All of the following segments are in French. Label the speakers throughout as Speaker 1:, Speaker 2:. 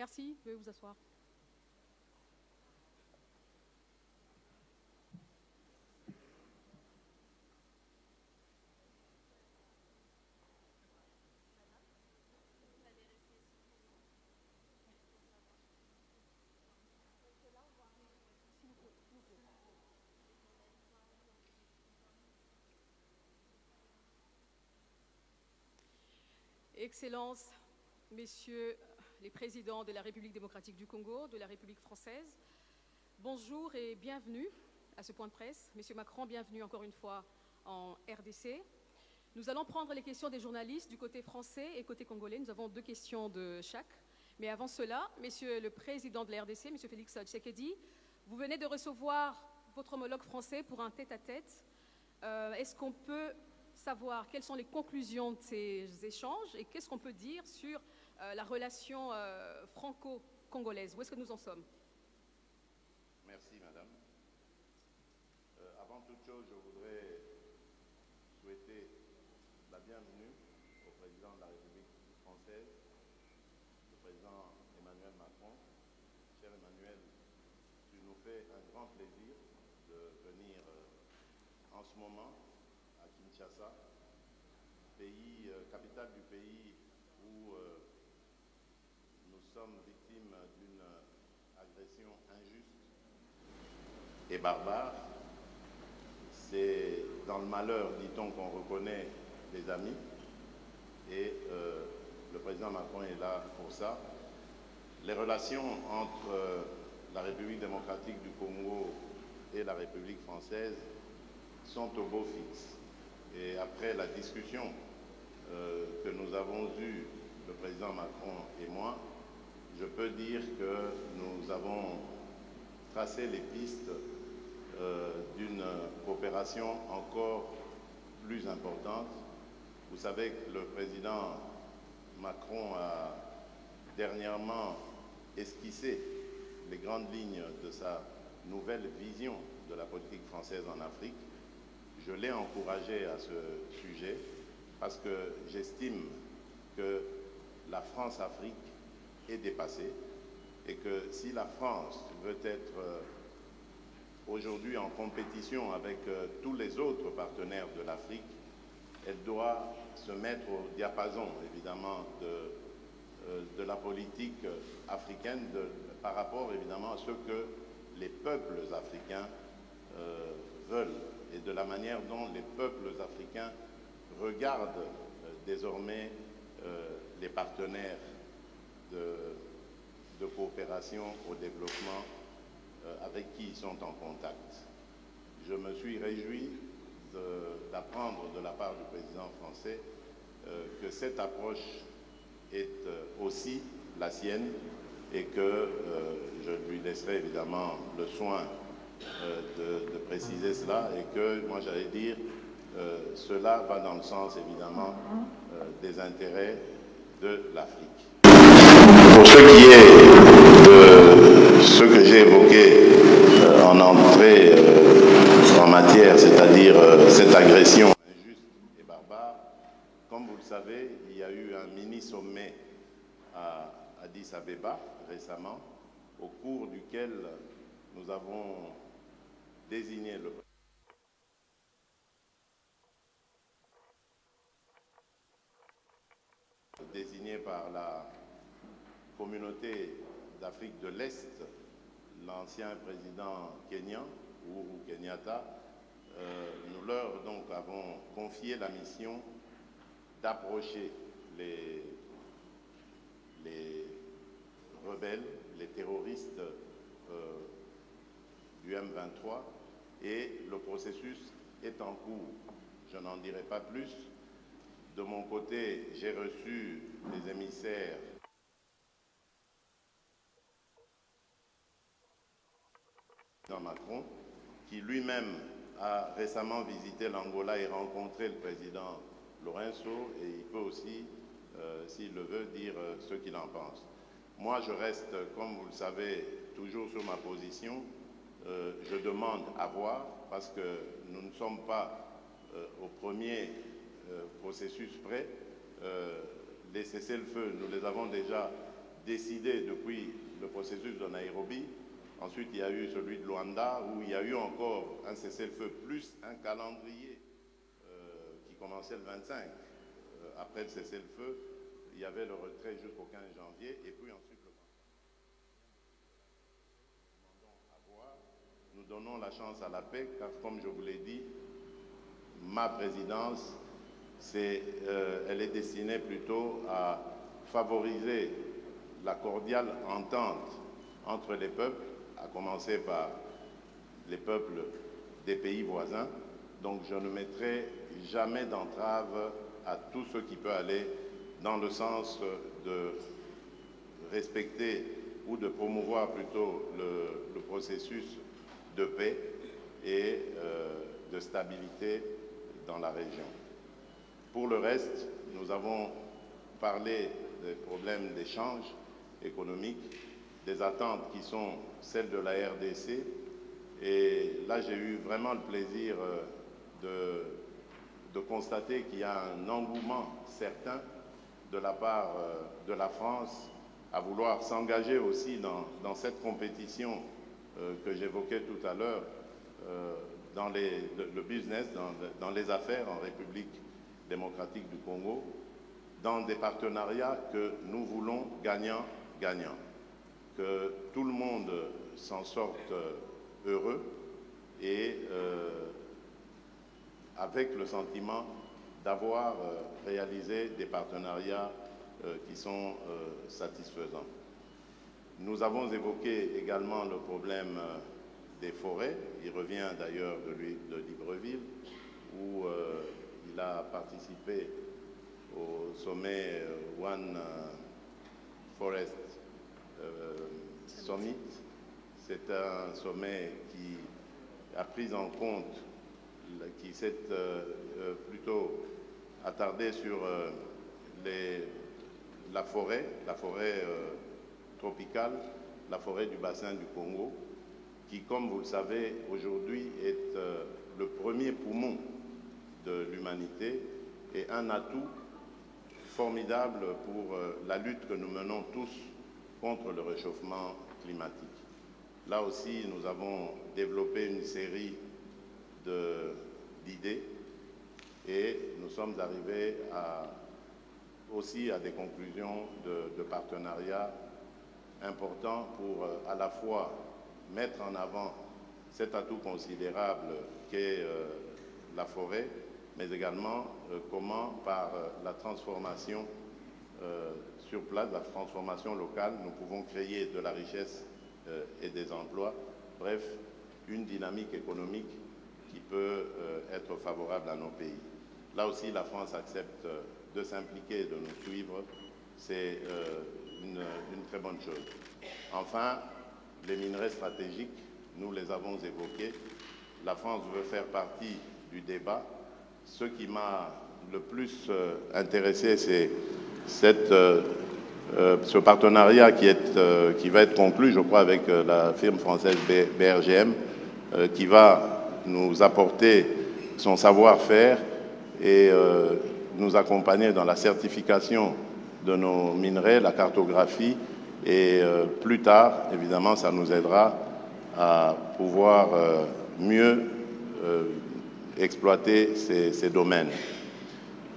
Speaker 1: Merci, veuillez vous asseoir. Excellences, Messieurs les présidents de la République démocratique du Congo, de la République française, bonjour et bienvenue à ce point de presse. Monsieur Macron, bienvenue encore une fois en RDC. Nous allons prendre les questions des journalistes du côté français et côté congolais. Nous avons 2 questions de chaque. Mais avant cela, Monsieur le Président de la RDC, Monsieur Félix Tshisekedi, vous venez de recevoir votre homologue français pour un tête-à-tête. Est-ce qu'on peut savoir quelles sont les conclusions de ces échanges et qu'est-ce qu'on peut dire sur la relation franco-congolaise? Où est-ce que nous en sommes?
Speaker 2: Merci, Madame. Avant toute chose, je voudrais souhaiter la bienvenue au Président de la République française, le Président Emmanuel Macron. Cher Emmanuel, tu nous fais un grand plaisir de venir en ce moment à Kinshasa, capitale du pays où nous sommes victimes d'une agression injuste et barbare. C'est dans le malheur, dit-on, qu'on reconnaît les amis, et le président Macron est là pour ça. Les relations entre la République démocratique du Congo et la République française sont au beau fixe. Et après la discussion que nous avons eue, le président Macron et moi, je peux dire que nous avons tracé les pistes d'une coopération encore plus importante. Vous savez que le président Macron a dernièrement esquissé les grandes lignes de sa nouvelle vision de la politique française en Afrique. Je l'ai encouragé à ce sujet parce que j'estime que la France-Afrique est dépassée et que si la France veut être aujourd'hui en compétition avec tous les autres partenaires de l'Afrique, elle doit se mettre au diapason, évidemment, de la politique africaine par rapport, évidemment, à ce que les peuples africains veulent et de la manière dont les peuples africains regardent désormais les partenaires de coopération au développement avec qui ils sont en contact. Je me suis réjoui d'apprendre de la part du président français que cette approche est aussi la sienne et que je lui laisserai évidemment le soin de préciser cela et que moi j'allais dire cela va dans le sens évidemment des intérêts de l'Afrique. Pour ce qui est de ce que j'ai évoqué en entrée en matière, c'est-à-dire cette agression injuste et barbare, comme vous le savez, il y a eu un mini-sommet à Addis Abeba récemment, au cours duquel nous avons désigné le désigné par la communauté d'Afrique de l'Est, l'ancien président kenyan, Uhuru Kenyatta. Nous leur donc avons confié la mission d'approcher les rebelles, les terroristes du M23 et le processus est en cours. Je n'en dirai pas plus. De mon côté, j'ai reçu des émissaires dans Macron, qui lui-même a récemment visité l'Angola et rencontré le président Lourenço, et il peut aussi, s'il le veut, dire ce qu'il en pense. Moi, je reste, comme vous le savez, toujours sur ma position. Je demande à voir, parce que nous ne sommes pas au premier processus prêt. Les cessez-le-feu, nous les avons déjà décidés depuis le processus de Nairobi. Ensuite, il y a eu celui de Luanda, où il y a eu encore un cessez-le-feu, plus un calendrier qui commençait le 25. Après le cessez-le-feu, il y avait le retrait jusqu'au 15 janvier, et puis ensuite le nous donnons la chance à la paix, car comme je vous l'ai dit, ma présidence, elle est destinée plutôt à favoriser la cordiale entente entre les peuples, à commencer par les peuples des pays voisins. Donc je ne mettrai jamais d'entrave à tout ce qui peut aller dans le sens de respecter ou de promouvoir plutôt le processus de paix et de stabilité dans la région. Pour le reste, nous avons parlé des problèmes d'échange économique, des attentes qui sont celles de la RDC. Et là, j'ai eu vraiment le plaisir de constater qu'il y a un engouement certain de la part de la France à vouloir s'engager aussi dans cette compétition que j'évoquais tout à l'heure, dans le business, dans les affaires en République démocratique du Congo, dans des partenariats que nous voulons gagnant-gagnant, que tout le monde s'en sorte heureux et avec le sentiment d'avoir réalisé des partenariats qui sont satisfaisants. Nous avons évoqué également le problème des forêts. Il revient d'ailleurs de Libreville, où il a participé au sommet One Forest Summit. C'est un sommet qui a pris en compte, qui s'est plutôt attardé sur la forêt tropicale, la forêt du bassin du Congo, qui, comme vous le savez, aujourd'hui est le premier poumon de l'humanité et un atout formidable pour la lutte que nous menons tous contre le réchauffement climatique. Là aussi, nous avons développé une série d'idées et nous sommes arrivés aussi à des conclusions de partenariat importants pour à la fois mettre en avant cet atout considérable qu'est la forêt, mais également comment par la transformation sur place, la transformation locale, nous pouvons créer de la richesse et des emplois, bref, une dynamique économique qui peut être favorable à nos pays. Là aussi, la France accepte de s'impliquer, de nous suivre, c'est une très bonne chose. Enfin, les minerais stratégiques, nous les avons évoqués. La France veut faire partie du débat. Ce qui m'a le plus intéressé, c'est ce partenariat qui va être conclu, je crois, avec la firme française BRGM, qui va nous apporter son savoir-faire et nous accompagner dans la certification de nos minerais, la cartographie, et plus tard, évidemment, ça nous aidera à pouvoir mieux exploiter ces domaines.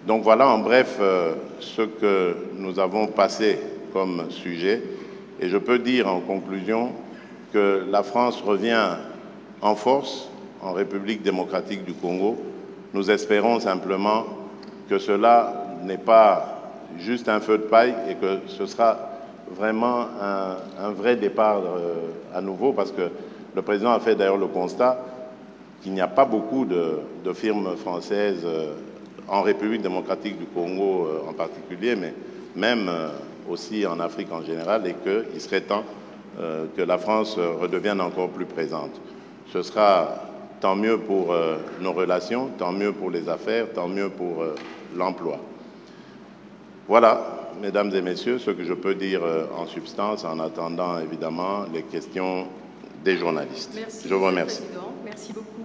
Speaker 2: Donc voilà en bref ce que nous avons passé comme sujet, et je peux dire en conclusion que la France revient en force en République démocratique du Congo. Nous espérons simplement que cela n'est pas juste un feu de paille et que ce sera vraiment un vrai départ à nouveau, parce que le président a fait d'ailleurs le constat qu'il n'y a pas beaucoup de firmes françaises en République démocratique du Congo en particulier, mais même aussi en Afrique en général, et qu'il serait temps que la France redevienne encore plus présente. Ce sera tant mieux pour nos relations, tant mieux pour les affaires, tant mieux pour l'emploi. Voilà, mesdames et messieurs, ce que je peux dire en substance, en attendant évidemment les questions des journalistes.
Speaker 1: Merci,
Speaker 2: je vous remercie.
Speaker 1: Président. Merci beaucoup.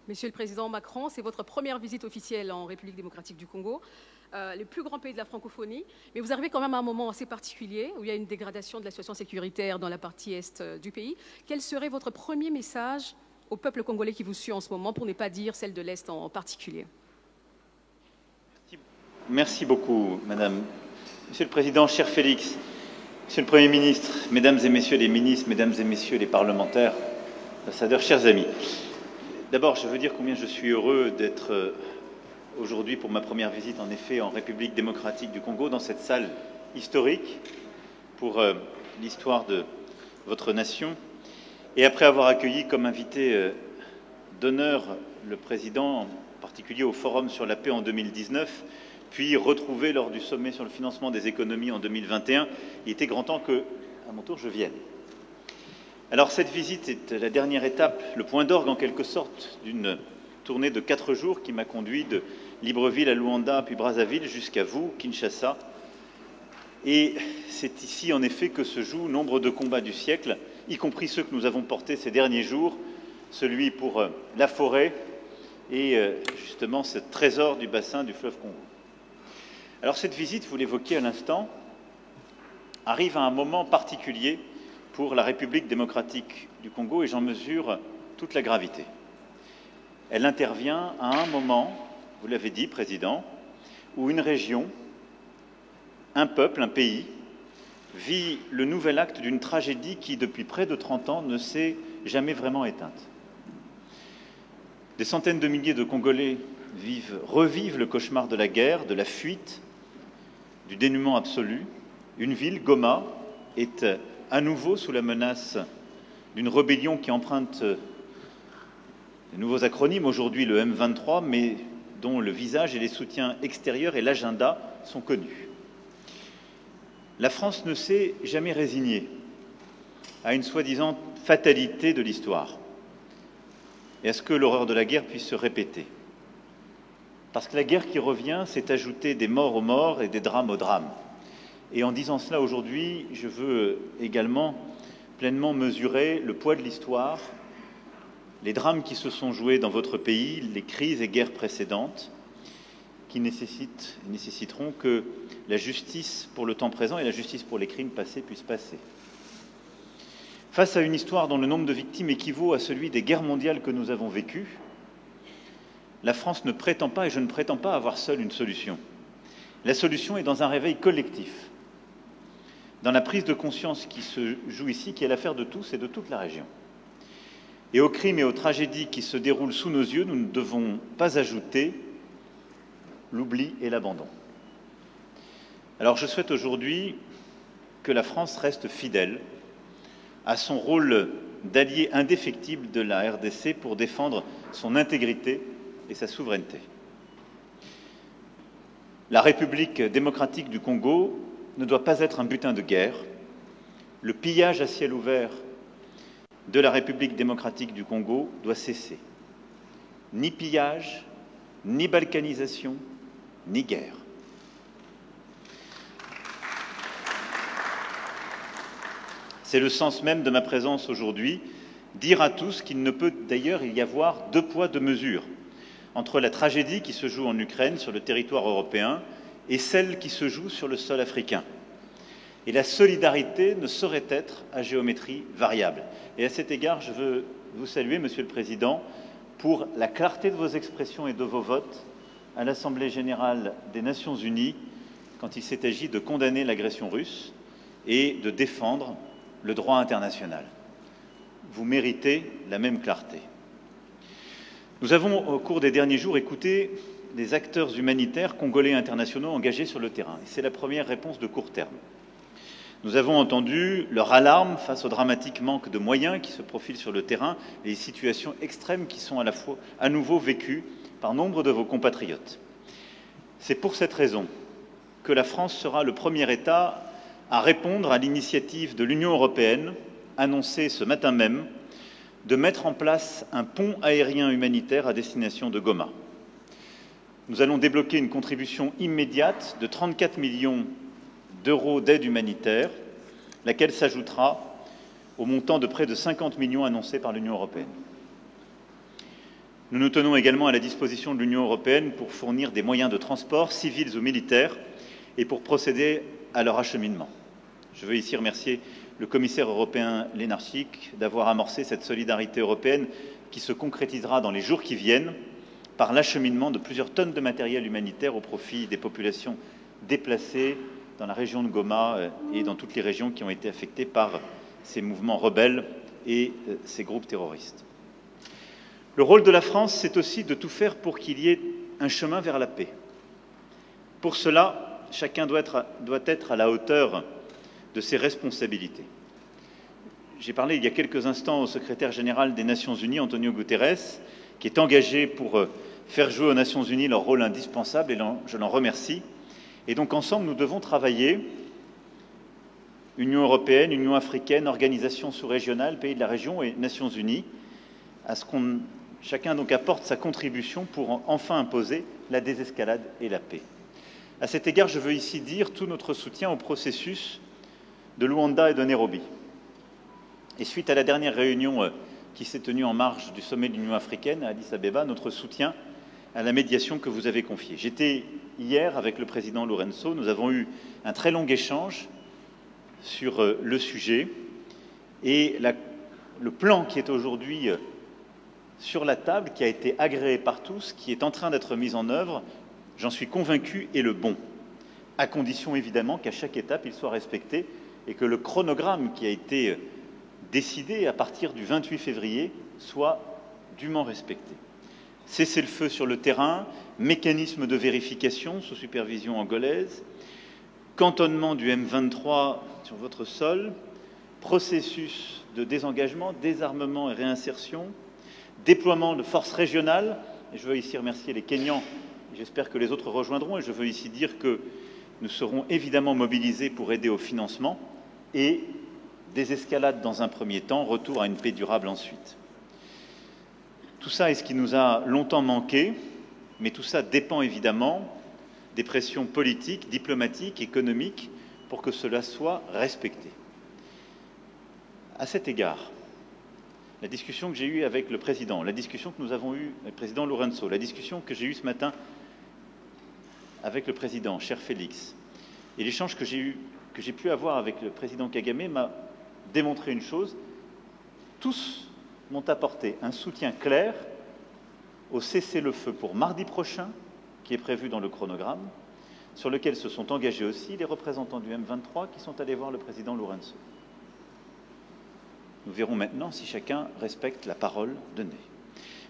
Speaker 1: Monsieur le Président Macron, c'est votre première visite officielle en République démocratique du Congo, le plus grand pays de la francophonie. Mais vous arrivez quand même à un moment assez particulier où il y a une dégradation de la situation sécuritaire dans la partie est du pays. Quel serait votre premier message au peuple congolais qui vous suit en ce moment, pour ne pas dire celle de l'Est en particulier?
Speaker 3: Merci beaucoup, Madame. Monsieur le Président, cher Félix, Monsieur le Premier ministre, Mesdames et Messieurs les ministres, Mesdames et Messieurs les parlementaires, ambassadeurs, chers amis. D'abord, je veux dire combien je suis heureux d'être aujourd'hui pour ma première visite, en effet, en République démocratique du Congo, dans cette salle historique pour l'histoire de votre nation. Et après avoir accueilli comme invité d'honneur le Président, en particulier au Forum sur la paix en 2019, puis retrouvé lors du sommet sur le financement des économies en 2021, il était grand temps que, à mon tour, je vienne. Alors cette visite est la dernière étape, le point d'orgue en quelque sorte d'une tournée de 4 jours qui m'a conduit de Libreville à Luanda puis Brazzaville jusqu'à vous, Kinshasa. Et c'est ici en effet que se jouent nombre de combats du siècle, y compris ceux que nous avons portés ces derniers jours, celui pour la forêt et justement ce trésor du bassin du fleuve Congo. Alors cette visite, vous l'évoquiez à l'instant, arrive à un moment particulier pour la République démocratique du Congo et j'en mesure toute la gravité. Elle intervient à un moment, vous l'avez dit, Président, où une région, un peuple, un pays, vit le nouvel acte d'une tragédie qui, depuis près de 30 ans, ne s'est jamais vraiment éteinte. Des centaines de milliers de Congolais revivent le cauchemar de la guerre, de la fuite, du dénuement absolu. Une ville, Goma, est à nouveau sous la menace d'une rébellion qui emprunte de nouveaux acronymes, aujourd'hui le M23, mais dont le visage et les soutiens extérieurs et l'agenda sont connus. La France ne s'est jamais résignée à une soi-disant fatalité de l'histoire et à ce que l'horreur de la guerre puisse se répéter. Parce que la guerre qui revient, c'est ajouter des morts aux morts et des drames aux drames. Et en disant cela aujourd'hui, je veux également pleinement mesurer le poids de l'histoire, les drames qui se sont joués dans votre pays, les crises et guerres précédentes, qui nécessiteront que la justice pour le temps présent et la justice pour les crimes passés puissent passer. Face à une histoire dont le nombre de victimes équivaut à celui des guerres mondiales que nous avons vécues, la France ne prétend pas, et je ne prétends pas avoir seule une solution. La solution est dans un réveil collectif, dans la prise de conscience qui se joue ici, qui est l'affaire de tous et de toute la région. Et aux crimes et aux tragédies qui se déroulent sous nos yeux, nous ne devons pas ajouter l'oubli et l'abandon. Alors je souhaite aujourd'hui que la France reste fidèle à son rôle d'allié indéfectible de la RDC pour défendre son intégrité et sa souveraineté. La République démocratique du Congo ne doit pas être un butin de guerre. Le pillage à ciel ouvert de la République démocratique du Congo doit cesser. Ni pillage, ni balkanisation, ni guerre. C'est le sens même de ma présence aujourd'hui, dire à tous qu'il ne peut d'ailleurs y avoir 2 poids, 2 mesures entre la tragédie qui se joue en Ukraine, sur le territoire européen, et celle qui se joue sur le sol africain. Et la solidarité ne saurait être à géométrie variable. Et à cet égard, je veux vous saluer, Monsieur le Président, pour la clarté de vos expressions et de vos votes à l'Assemblée générale des Nations unies quand il s'est agi de condamner l'agression russe et de défendre le droit international. Vous méritez la même clarté. Nous avons, au cours des derniers jours, écouté des acteurs humanitaires congolais et internationaux engagés sur le terrain. Et c'est la première réponse de court terme. Nous avons entendu leur alarme face au dramatique manque de moyens qui se profilent sur le terrain et les situations extrêmes qui sont à nouveau vécues par nombre de vos compatriotes. C'est pour cette raison que la France sera le premier État à répondre à l'initiative de l'Union européenne, annoncée ce matin même, de mettre en place un pont aérien humanitaire à destination de Goma. Nous allons débloquer une contribution immédiate de 34 millions d'euros d'aide humanitaire, laquelle s'ajoutera au montant de près de 50 millions annoncé par l'Union européenne. Nous nous tenons également à la disposition de l'Union européenne pour fournir des moyens de transport, civils ou militaires, et pour procéder à leur acheminement. Je veux ici remercier le commissaire européen Lenarčič d'avoir amorcé cette solidarité européenne qui se concrétisera dans les jours qui viennent par l'acheminement de plusieurs tonnes de matériel humanitaire au profit des populations déplacées dans la région de Goma et dans toutes les régions qui ont été affectées par ces mouvements rebelles et ces groupes terroristes. Le rôle de la France, c'est aussi de tout faire pour qu'il y ait un chemin vers la paix. Pour cela, chacun doit être à la hauteur de ses responsabilités. J'ai parlé il y a quelques instants au secrétaire général des Nations Unies, Antonio Guterres, qui est engagé pour faire jouer aux Nations Unies leur rôle indispensable, et je l'en remercie. Et donc ensemble, nous devons travailler, Union européenne, Union africaine, organisations sous-régionales, pays de la région et Nations Unies, à ce qu'on chacun donc apporte sa contribution pour enfin imposer la désescalade et la paix. À cet égard, je veux ici dire tout notre soutien au processus de Luanda et de Nairobi. Et suite à la dernière réunion qui s'est tenue en marge du sommet de l'Union africaine à Addis Abeba, notre soutien à la médiation que vous avez confiée. J'étais hier avec le président Lourenço, nous avons eu un très long échange sur le sujet et le plan qui est aujourd'hui sur la table, qui a été agréé par tous, qui est en train d'être mis en œuvre, j'en suis convaincu, est le bon, à condition évidemment qu'à chaque étape il soit respecté et que le chronogramme qui a été décidé à partir du 28 février soit dûment respecté. Cessez-le-feu sur le terrain, mécanisme de vérification sous supervision angolaise, cantonnement du M23 sur votre sol, processus de désengagement, désarmement et réinsertion, déploiement de forces régionales, et je veux ici remercier les Kenyans, j'espère que les autres rejoindront, et je veux ici dire que nous serons évidemment mobilisés pour aider au financement, et désescalade dans un premier temps, retour à une paix durable ensuite. Tout ça est ce qui nous a longtemps manqué, mais tout ça dépend évidemment des pressions politiques, diplomatiques, économiques, pour que cela soit respecté. À cet égard, la discussion que j'ai eue avec le président, la discussion que nous avons eue avec le président Lourenço, la discussion que j'ai eue ce matin avec le président, cher Félix, et l'échange que j'ai pu avoir avec le président Kagame m'a démontré une chose, tous m'ont apporté un soutien clair au cessez-le-feu pour mardi prochain, qui est prévu dans le chronogramme, sur lequel se sont engagés aussi les représentants du M23 qui sont allés voir le président Lourenço. Nous verrons maintenant si chacun respecte la parole donnée.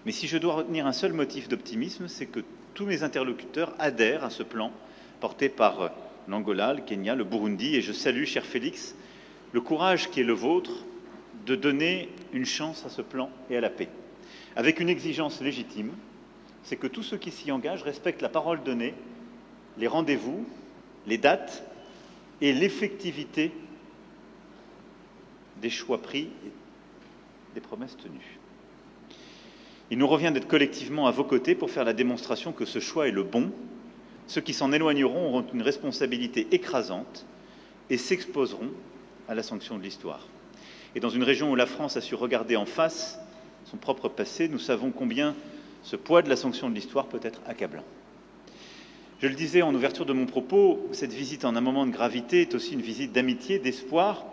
Speaker 3: Mais si je dois retenir un seul motif d'optimisme, c'est que tous mes interlocuteurs adhèrent à ce plan porté par l'Angola, le Kenya, le Burundi, et je salue, cher Félix, le courage qui est le vôtre de donner une chance à ce plan et à la paix, avec une exigence légitime, c'est que tous ceux qui s'y engagent respectent la parole donnée, les rendez-vous, les dates et l'effectivité des choix pris et des promesses tenues. Il nous revient d'être collectivement à vos côtés pour faire la démonstration que ce choix est le bon. Ceux qui s'en éloigneront auront une responsabilité écrasante et s'exposeront à la sanction de l'histoire. Et dans une région où la France a su regarder en face son propre passé, nous savons combien ce poids de la sanction de l'histoire peut être accablant. Je le disais en ouverture de mon propos, cette visite en un moment de gravité est aussi une visite d'amitié, d'espoir,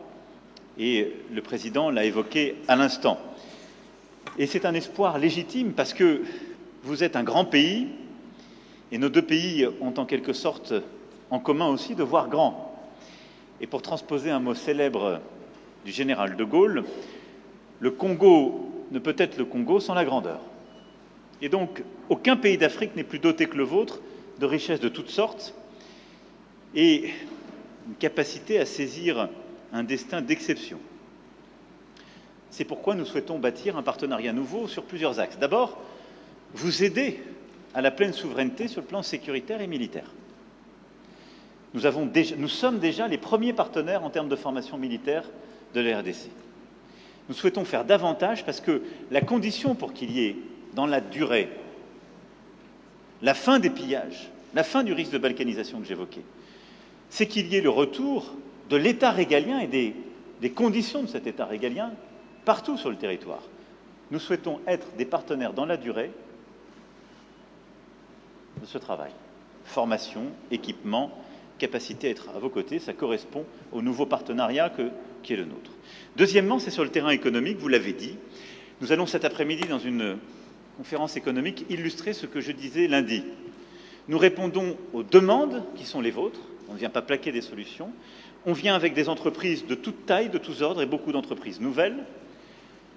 Speaker 3: et le président l'a évoqué à l'instant. Et c'est un espoir légitime parce que vous êtes un grand pays, et nos deux pays ont en quelque sorte en commun aussi de voir grand. Et pour transposer un mot célèbre du général de Gaulle, le Congo ne peut être le Congo sans la grandeur. Et donc, aucun pays d'Afrique n'est plus doté que le vôtre de richesses de toutes sortes et une capacité à saisir un destin d'exception. C'est pourquoi nous souhaitons bâtir un partenariat nouveau sur plusieurs axes. D'abord, vous aider à la pleine souveraineté sur le plan sécuritaire et militaire. Nous sommes déjà les premiers partenaires en termes de formation militaire de la RDC. Nous souhaitons faire davantage parce que la condition pour qu'il y ait, dans la durée, la fin des pillages, la fin du risque de balkanisation que j'évoquais, c'est qu'il y ait le retour de l'État régalien et des conditions de cet État régalien partout sur le territoire. Nous souhaitons être des partenaires dans la durée de ce travail. Formation, équipement, capacité à être à vos côtés, ça correspond au nouveau partenariat qui est le nôtre. Deuxièmement, c'est sur le terrain économique, vous l'avez dit. Nous allons cet après-midi, dans une conférence économique, illustrer ce que je disais lundi. Nous répondons aux demandes qui sont les vôtres, on ne vient pas plaquer des solutions, on vient avec des entreprises de toute taille, de tous ordres, et beaucoup d'entreprises nouvelles.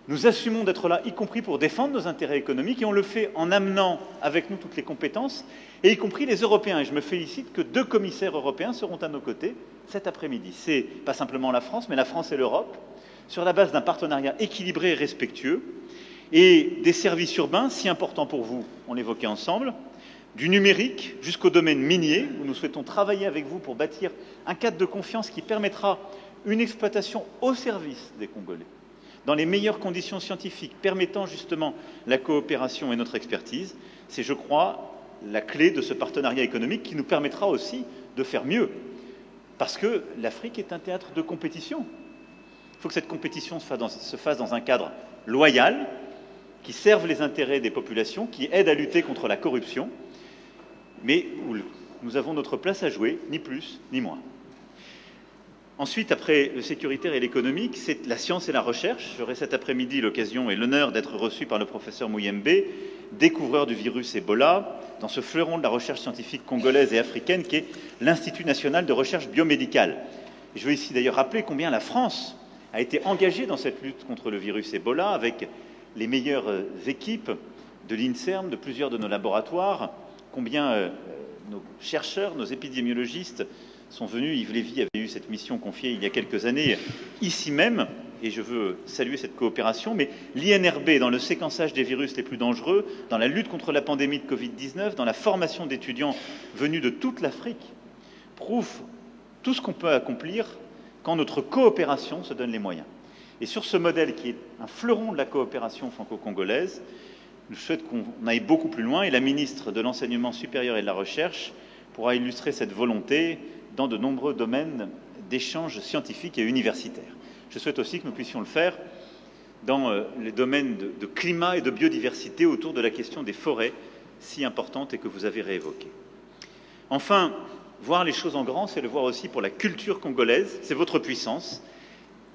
Speaker 3: Nous assumons d'être là, y compris pour défendre nos intérêts économiques, et on le fait en amenant avec nous toutes les compétences, et y compris les Européens. Et je me félicite que 2 commissaires européens seront à nos côtés cet après-midi. C'est pas simplement la France, mais la France et l'Europe, sur la base d'un partenariat équilibré et respectueux, et des services urbains, si importants pour vous, on l'évoquait ensemble, du numérique jusqu'au domaine minier, où nous souhaitons travailler avec vous pour bâtir un cadre de confiance qui permettra une exploitation au service des Congolais, dans les meilleures conditions scientifiques, permettant justement la coopération et notre expertise. C'est, je crois, la clé de ce partenariat économique qui nous permettra aussi de faire mieux. Parce que l'Afrique est un théâtre de compétition. Il faut que cette compétition se fasse dans un cadre loyal, qui serve les intérêts des populations, qui aide à lutter contre la corruption, mais où nous avons notre place à jouer, ni plus ni moins. Ensuite, après le sécuritaire et l'économique, c'est la science et la recherche. J'aurai cet après-midi l'occasion et l'honneur d'être reçu par le professeur Muyembe, découvreur du virus Ebola, dans ce fleuron de la recherche scientifique congolaise et africaine qui est l'Institut national de recherche biomédicale. Et je veux ici d'ailleurs rappeler combien la France a été engagée dans cette lutte contre le virus Ebola, avec les meilleures équipes de l'INSERM, de plusieurs de nos laboratoires, combien nos chercheurs, nos épidémiologistes sont venus. Yves Lévy avait eu cette mission confiée il y a quelques années, ici même, et je veux saluer cette coopération, mais l'INRB, dans le séquençage des virus les plus dangereux, dans la lutte contre la pandémie de Covid-19, dans la formation d'étudiants venus de toute l'Afrique, prouve tout ce qu'on peut accomplir quand notre coopération se donne les moyens. Et sur ce modèle qui est un fleuron de la coopération franco-congolaise, je souhaite qu'on aille beaucoup plus loin, et la ministre de l'Enseignement supérieur et de la Recherche pourra illustrer cette volonté dans de nombreux domaines d'échanges scientifiques et universitaires. Je souhaite aussi que nous puissions le faire dans les domaines de climat et de biodiversité, autour de la question des forêts, si importante et que vous avez réévoquée. Enfin, voir les choses en grand, c'est le voir aussi pour la culture congolaise, c'est votre puissance.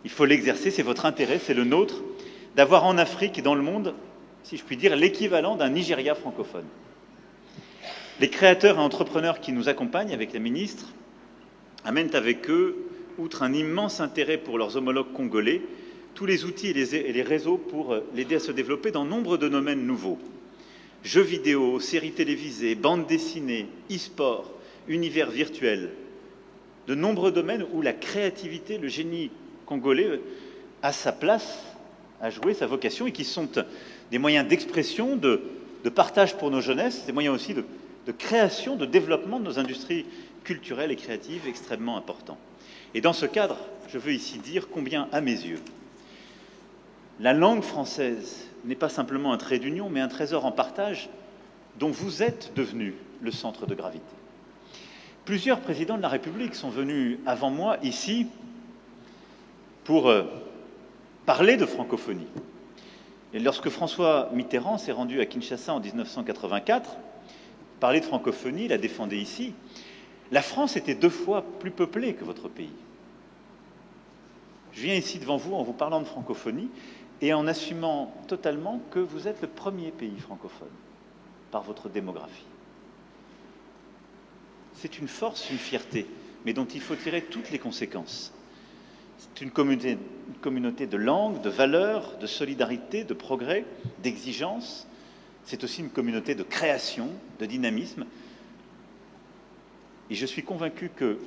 Speaker 3: Il faut l'exercer, c'est votre intérêt, c'est le nôtre, d'avoir en Afrique et dans le monde, si je puis dire, l'équivalent d'un Nigeria francophone. Les créateurs et entrepreneurs qui nous accompagnent avec la ministre amènent avec eux, outre un immense intérêt pour leurs homologues congolais, tous les outils et les réseaux pour l'aider à se développer dans nombre de domaines nouveaux. Jeux vidéo, séries télévisées, bandes dessinées, e-sport, univers virtuel. De nombreux domaines où la créativité, le génie congolais a sa place à jouer, sa vocation, et qui sont des moyens d'expression, de partage pour nos jeunesses, des moyens aussi de création, de développement de nos industries culturelles et créatives extrêmement importants. Et dans ce cadre, je veux ici dire combien, à mes yeux, la langue française n'est pas simplement un trait d'union, mais un trésor en partage dont vous êtes devenu le centre de gravité. Plusieurs présidents de la République sont venus avant moi ici pour parler de francophonie. Et lorsque François Mitterrand s'est rendu à Kinshasa en 1984, parler de francophonie, la défendait ici, la France était 2 fois plus peuplée que votre pays. Je viens ici devant vous en vous parlant de francophonie et en assumant totalement que vous êtes le premier pays francophone par votre démographie. C'est une force, une fierté, mais dont il faut tirer toutes les conséquences. C'est une communauté de langues, de valeurs, de solidarité, de progrès, d'exigence. C'est aussi une communauté de création, de dynamisme. Et je suis convaincu que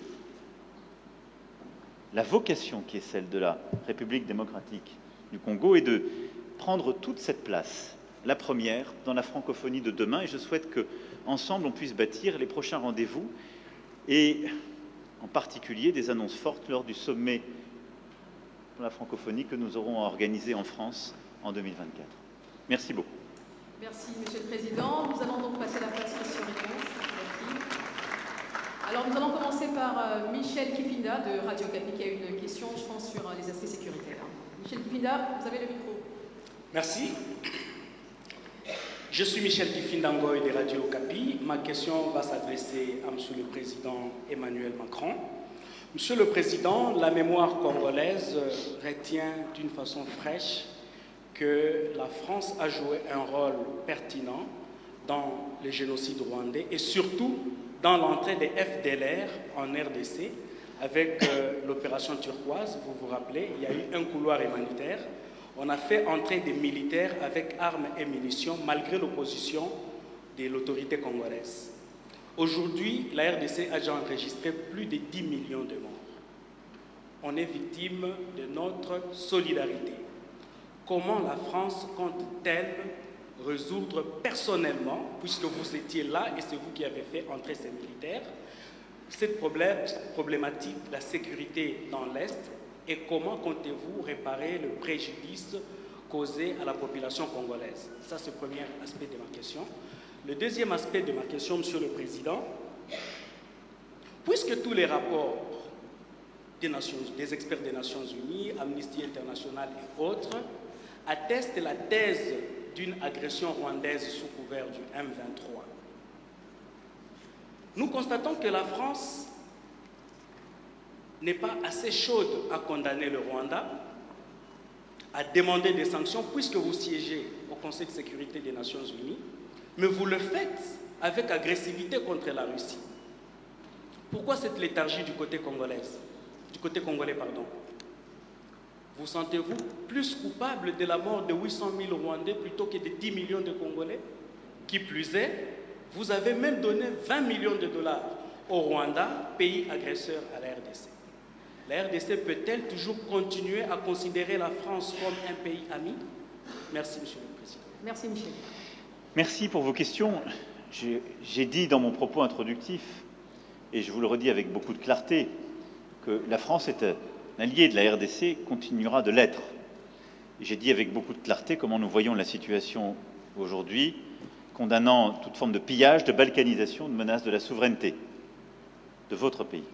Speaker 3: la vocation qui est celle de la République démocratique du Congo est de prendre toute cette place, la première, dans la francophonie de demain. Et je souhaite qu'ensemble, on puisse bâtir les prochains rendez-vous et en particulier des annonces fortes lors du sommet pour la francophonie que nous aurons organisé en France en 2024. Merci beaucoup.
Speaker 1: Merci, Monsieur le Président. Nous allons donc passer à la phase questions-réponses. Alors, nous allons commencer par Michel Kifinda de Radio Okapi qui a une question, je pense, sur les aspects sécuritaires. Michel Kifinda, vous avez le micro.
Speaker 4: Merci. Je suis Michel Kifindangoy de Radio Okapi. Ma question va s'adresser à M. le Président Emmanuel Macron. Monsieur le Président, la mémoire congolaise retient d'une façon fraîche que la France a joué un rôle pertinent dans le génocide rwandais et surtout dans l'entrée des FDLR en RDC avec l'opération turquoise. Vous vous rappelez, il y a eu un couloir humanitaire. On a fait entrer des militaires avec armes et munitions malgré l'opposition de l'autorité congolaise. Aujourd'hui, la RDC a déjà enregistré plus de 10 millions de morts. On est victime de notre solidarité. Comment la France compte-t-elle résoudre personnellement, puisque vous étiez là et c'est vous qui avez fait entrer ces militaires, cette problématique de la sécurité dans l'Est, et comment comptez-vous réparer le préjudice causé à la population congolaise? Ça, c'est le premier aspect de ma question. Le deuxième aspect de ma question, Monsieur le Président, puisque tous les rapports des experts des Nations Unies, Amnesty International et autres, attestent la thèse d'une agression rwandaise sous couvert du M23, nous constatons que la France n'est pas assez chaude à condamner le Rwanda, à demander des sanctions, puisque vous siégez au Conseil de sécurité des Nations Unies, mais vous le faites avec agressivité contre la Russie. Pourquoi cette léthargie du côté congolais, pardon? Vous sentez-vous plus coupable de la mort de 800 000 Rwandais plutôt que de 10 millions de Congolais? Qui plus est, vous avez même donné 20 millions de dollars au Rwanda, pays agresseur à la RDC. La RDC peut-elle toujours continuer à considérer la France comme un pays ami? Merci, Monsieur le Président.
Speaker 1: Merci, Michel.
Speaker 3: Merci pour vos questions. J'ai dit dans mon propos introductif, et je vous le redis avec beaucoup de clarté, que la France est un allié de la RDC, continuera de l'être. J'ai dit avec beaucoup de clarté comment nous voyons la situation aujourd'hui, condamnant toute forme de pillage, de balkanisation, de menace de la souveraineté de votre pays.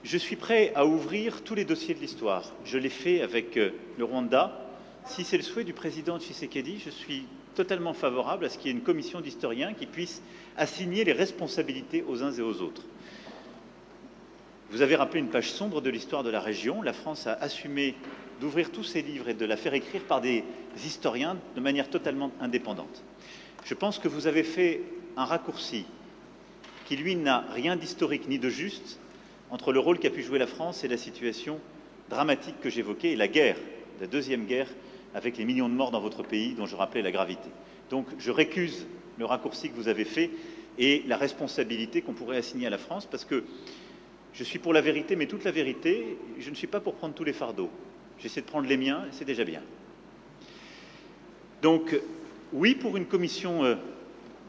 Speaker 3: Je suis prêt à ouvrir tous les dossiers de l'histoire. Je l'ai fait avec le Rwanda. Si c'est le souhait du président Tshisekedi, je suis totalement favorable à ce qu'il y ait une commission d'historiens qui puisse assigner les responsabilités aux uns et aux autres. Vous avez rappelé une page sombre de l'histoire de la région. La France a assumé d'ouvrir tous ses livres et de la faire écrire par des historiens de manière totalement indépendante. Je pense que vous avez fait un raccourci qui, lui, n'a rien d'historique ni de juste entre le rôle qu'a pu jouer la France et la situation dramatique que j'évoquais, et la guerre, la deuxième guerre, avec les millions de morts dans votre pays, dont je rappelais la gravité. Donc je récuse le raccourci que vous avez fait et la responsabilité qu'on pourrait assigner à la France, parce que je suis pour la vérité, mais toute la vérité, je ne suis pas pour prendre tous les fardeaux. J'essaie de prendre les miens, et c'est déjà bien. Donc, oui, pour une commission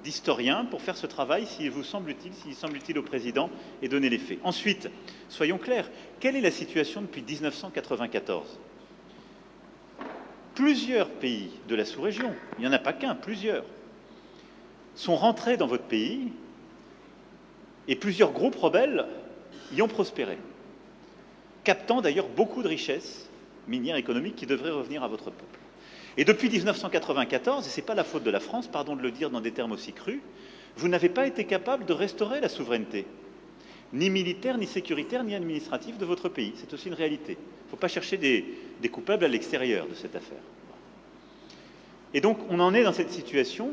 Speaker 3: d'historiens, pour faire ce travail, s'il vous semble utile, s'il semble utile au président, et donner les faits. Ensuite, soyons clairs, quelle est la situation depuis 1994 ? Plusieurs pays de la sous-région, il n'y en a pas qu'un, plusieurs, sont rentrés dans votre pays, et plusieurs groupes rebelles y ont prospéré, captant d'ailleurs beaucoup de richesses minières économiques qui devraient revenir à votre peuple. Et depuis 1994, et ce n'est pas la faute de la France, pardon de le dire dans des termes aussi crus, vous n'avez pas été capable de restaurer la souveraineté, ni militaire, ni sécuritaire, ni administrative de votre pays. C'est aussi une réalité. Il ne faut pas chercher des coupables à l'extérieur de cette affaire. Et donc, on en est dans cette situation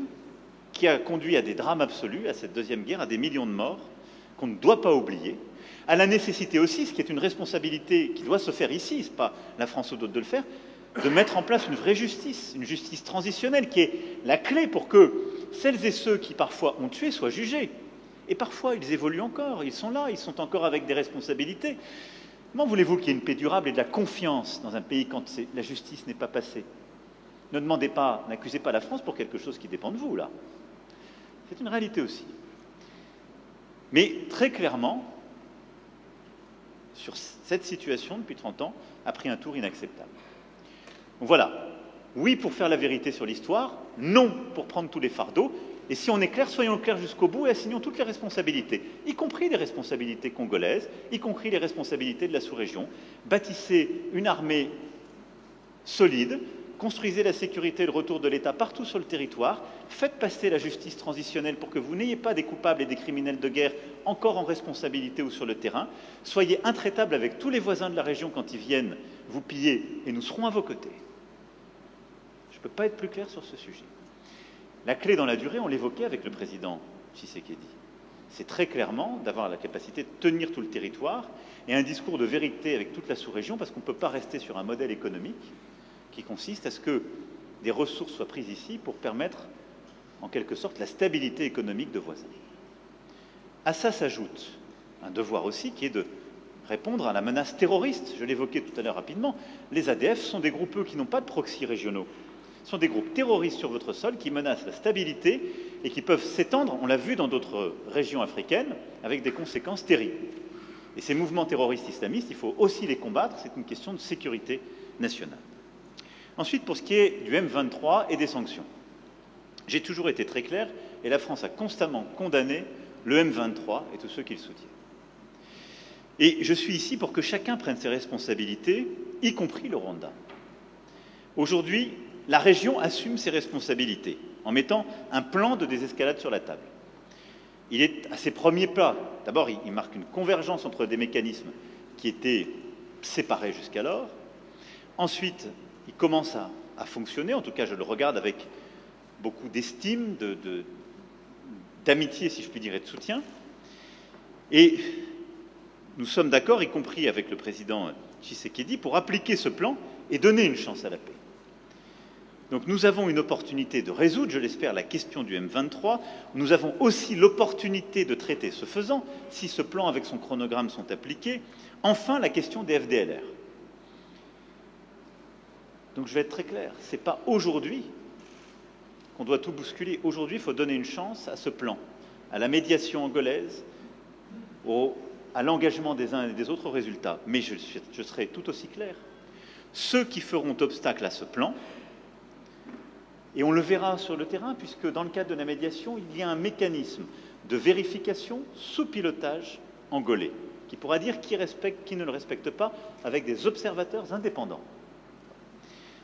Speaker 3: qui a conduit à des drames absolus, à cette deuxième guerre, à des millions de morts, qu'on ne doit pas oublier, à la nécessité aussi, ce qui est une responsabilité qui doit se faire ici, ce n'est pas la France ou d'autres de le faire, de mettre en place une vraie justice, une justice transitionnelle, qui est la clé pour que celles et ceux qui parfois ont tué soient jugés. Et parfois, ils évoluent encore, ils sont là, ils sont encore avec des responsabilités. Comment voulez-vous qu'il y ait une paix durable et de la confiance dans un pays quand la justice n'est pas passée? Ne demandez pas, n'accusez pas la France pour quelque chose qui dépend de vous, là. C'est une réalité aussi. Mais très clairement, sur cette situation, depuis 30 ans, a pris un tour inacceptable. Donc voilà, oui pour faire la vérité sur l'histoire, non pour prendre tous les fardeaux, et si on est clair, soyons clairs jusqu'au bout et assignons toutes les responsabilités, y compris les responsabilités congolaises, y compris les responsabilités de la sous-région. Bâtissez une armée solide, construisez la sécurité et le retour de l'État partout sur le territoire, faites passer la justice transitionnelle pour que vous n'ayez pas des coupables et des criminels de guerre encore en responsabilité ou sur le terrain, soyez intraitables avec tous les voisins de la région quand ils viennent vous piller et nous serons à vos côtés. Je ne peux pas être plus clair sur ce sujet. La clé dans la durée, on l'évoquait avec le président Tshisekedi, c'est très clairement d'avoir la capacité de tenir tout le territoire et un discours de vérité avec toute la sous-région, parce qu'on ne peut pas rester sur un modèle économique qui consiste à ce que des ressources soient prises ici pour permettre, en quelque sorte, la stabilité économique de voisins. À ça s'ajoute un devoir aussi qui est de répondre à la menace terroriste. Je l'évoquais tout à l'heure rapidement. Les ADF sont des groupes qui n'ont pas de proxy régionaux. Ce sont des groupes terroristes sur votre sol qui menacent la stabilité et qui peuvent s'étendre, on l'a vu dans d'autres régions africaines, avec des conséquences terribles. Et ces mouvements terroristes islamistes, il faut aussi les combattre, c'est une question de sécurité nationale. Ensuite, pour ce qui est du M23 et des sanctions, j'ai toujours été très clair, et la France a constamment condamné le M23 et tous ceux qui le soutiennent. Et je suis ici pour que chacun prenne ses responsabilités, y compris le Rwanda. Aujourd'hui, la région assume ses responsabilités en mettant un plan de désescalade sur la table. Il est à ses premiers pas. D'abord, il marque une convergence entre des mécanismes qui étaient séparés jusqu'alors. Ensuite, il commence à fonctionner, en tout cas je le regarde avec beaucoup d'estime, d'amitié si je puis dire, et de soutien. Et nous sommes d'accord, y compris avec le président Tshisekedi, pour appliquer ce plan et donner une chance à la paix. Donc nous avons une opportunité de résoudre, je l'espère, la question du M23. Nous avons aussi l'opportunité de traiter, ce faisant, si ce plan avec son chronogramme sont appliqués, enfin la question des FDLR. Donc je vais être très clair, ce n'est pas aujourd'hui qu'on doit tout bousculer. Aujourd'hui, il faut donner une chance à ce plan, à la médiation angolaise, à l'engagement des uns et des autres résultats. Mais je serai tout aussi clair. Ceux qui feront obstacle à ce plan, et on le verra sur le terrain, puisque dans le cadre de la médiation, il y a un mécanisme de vérification sous pilotage angolais, qui pourra dire qui respecte, qui ne le respecte pas, avec des observateurs indépendants.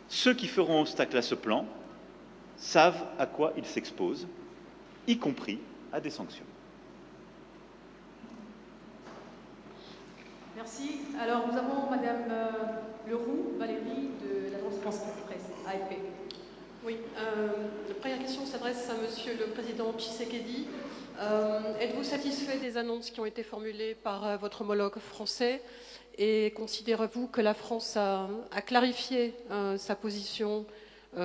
Speaker 3: Ceux qui feront obstacle à ce plan savent à quoi ils s'exposent, y compris à des sanctions.
Speaker 1: Merci. Alors, nous avons Madame Leroux, Valérie, de l'Agence France Presse, AFP.
Speaker 5: Oui, la première question s'adresse à Monsieur le Président Tshisekedi. Êtes-vous satisfait des annonces qui ont été formulées par votre homologue français et considérez-vous que la France a clarifié sa position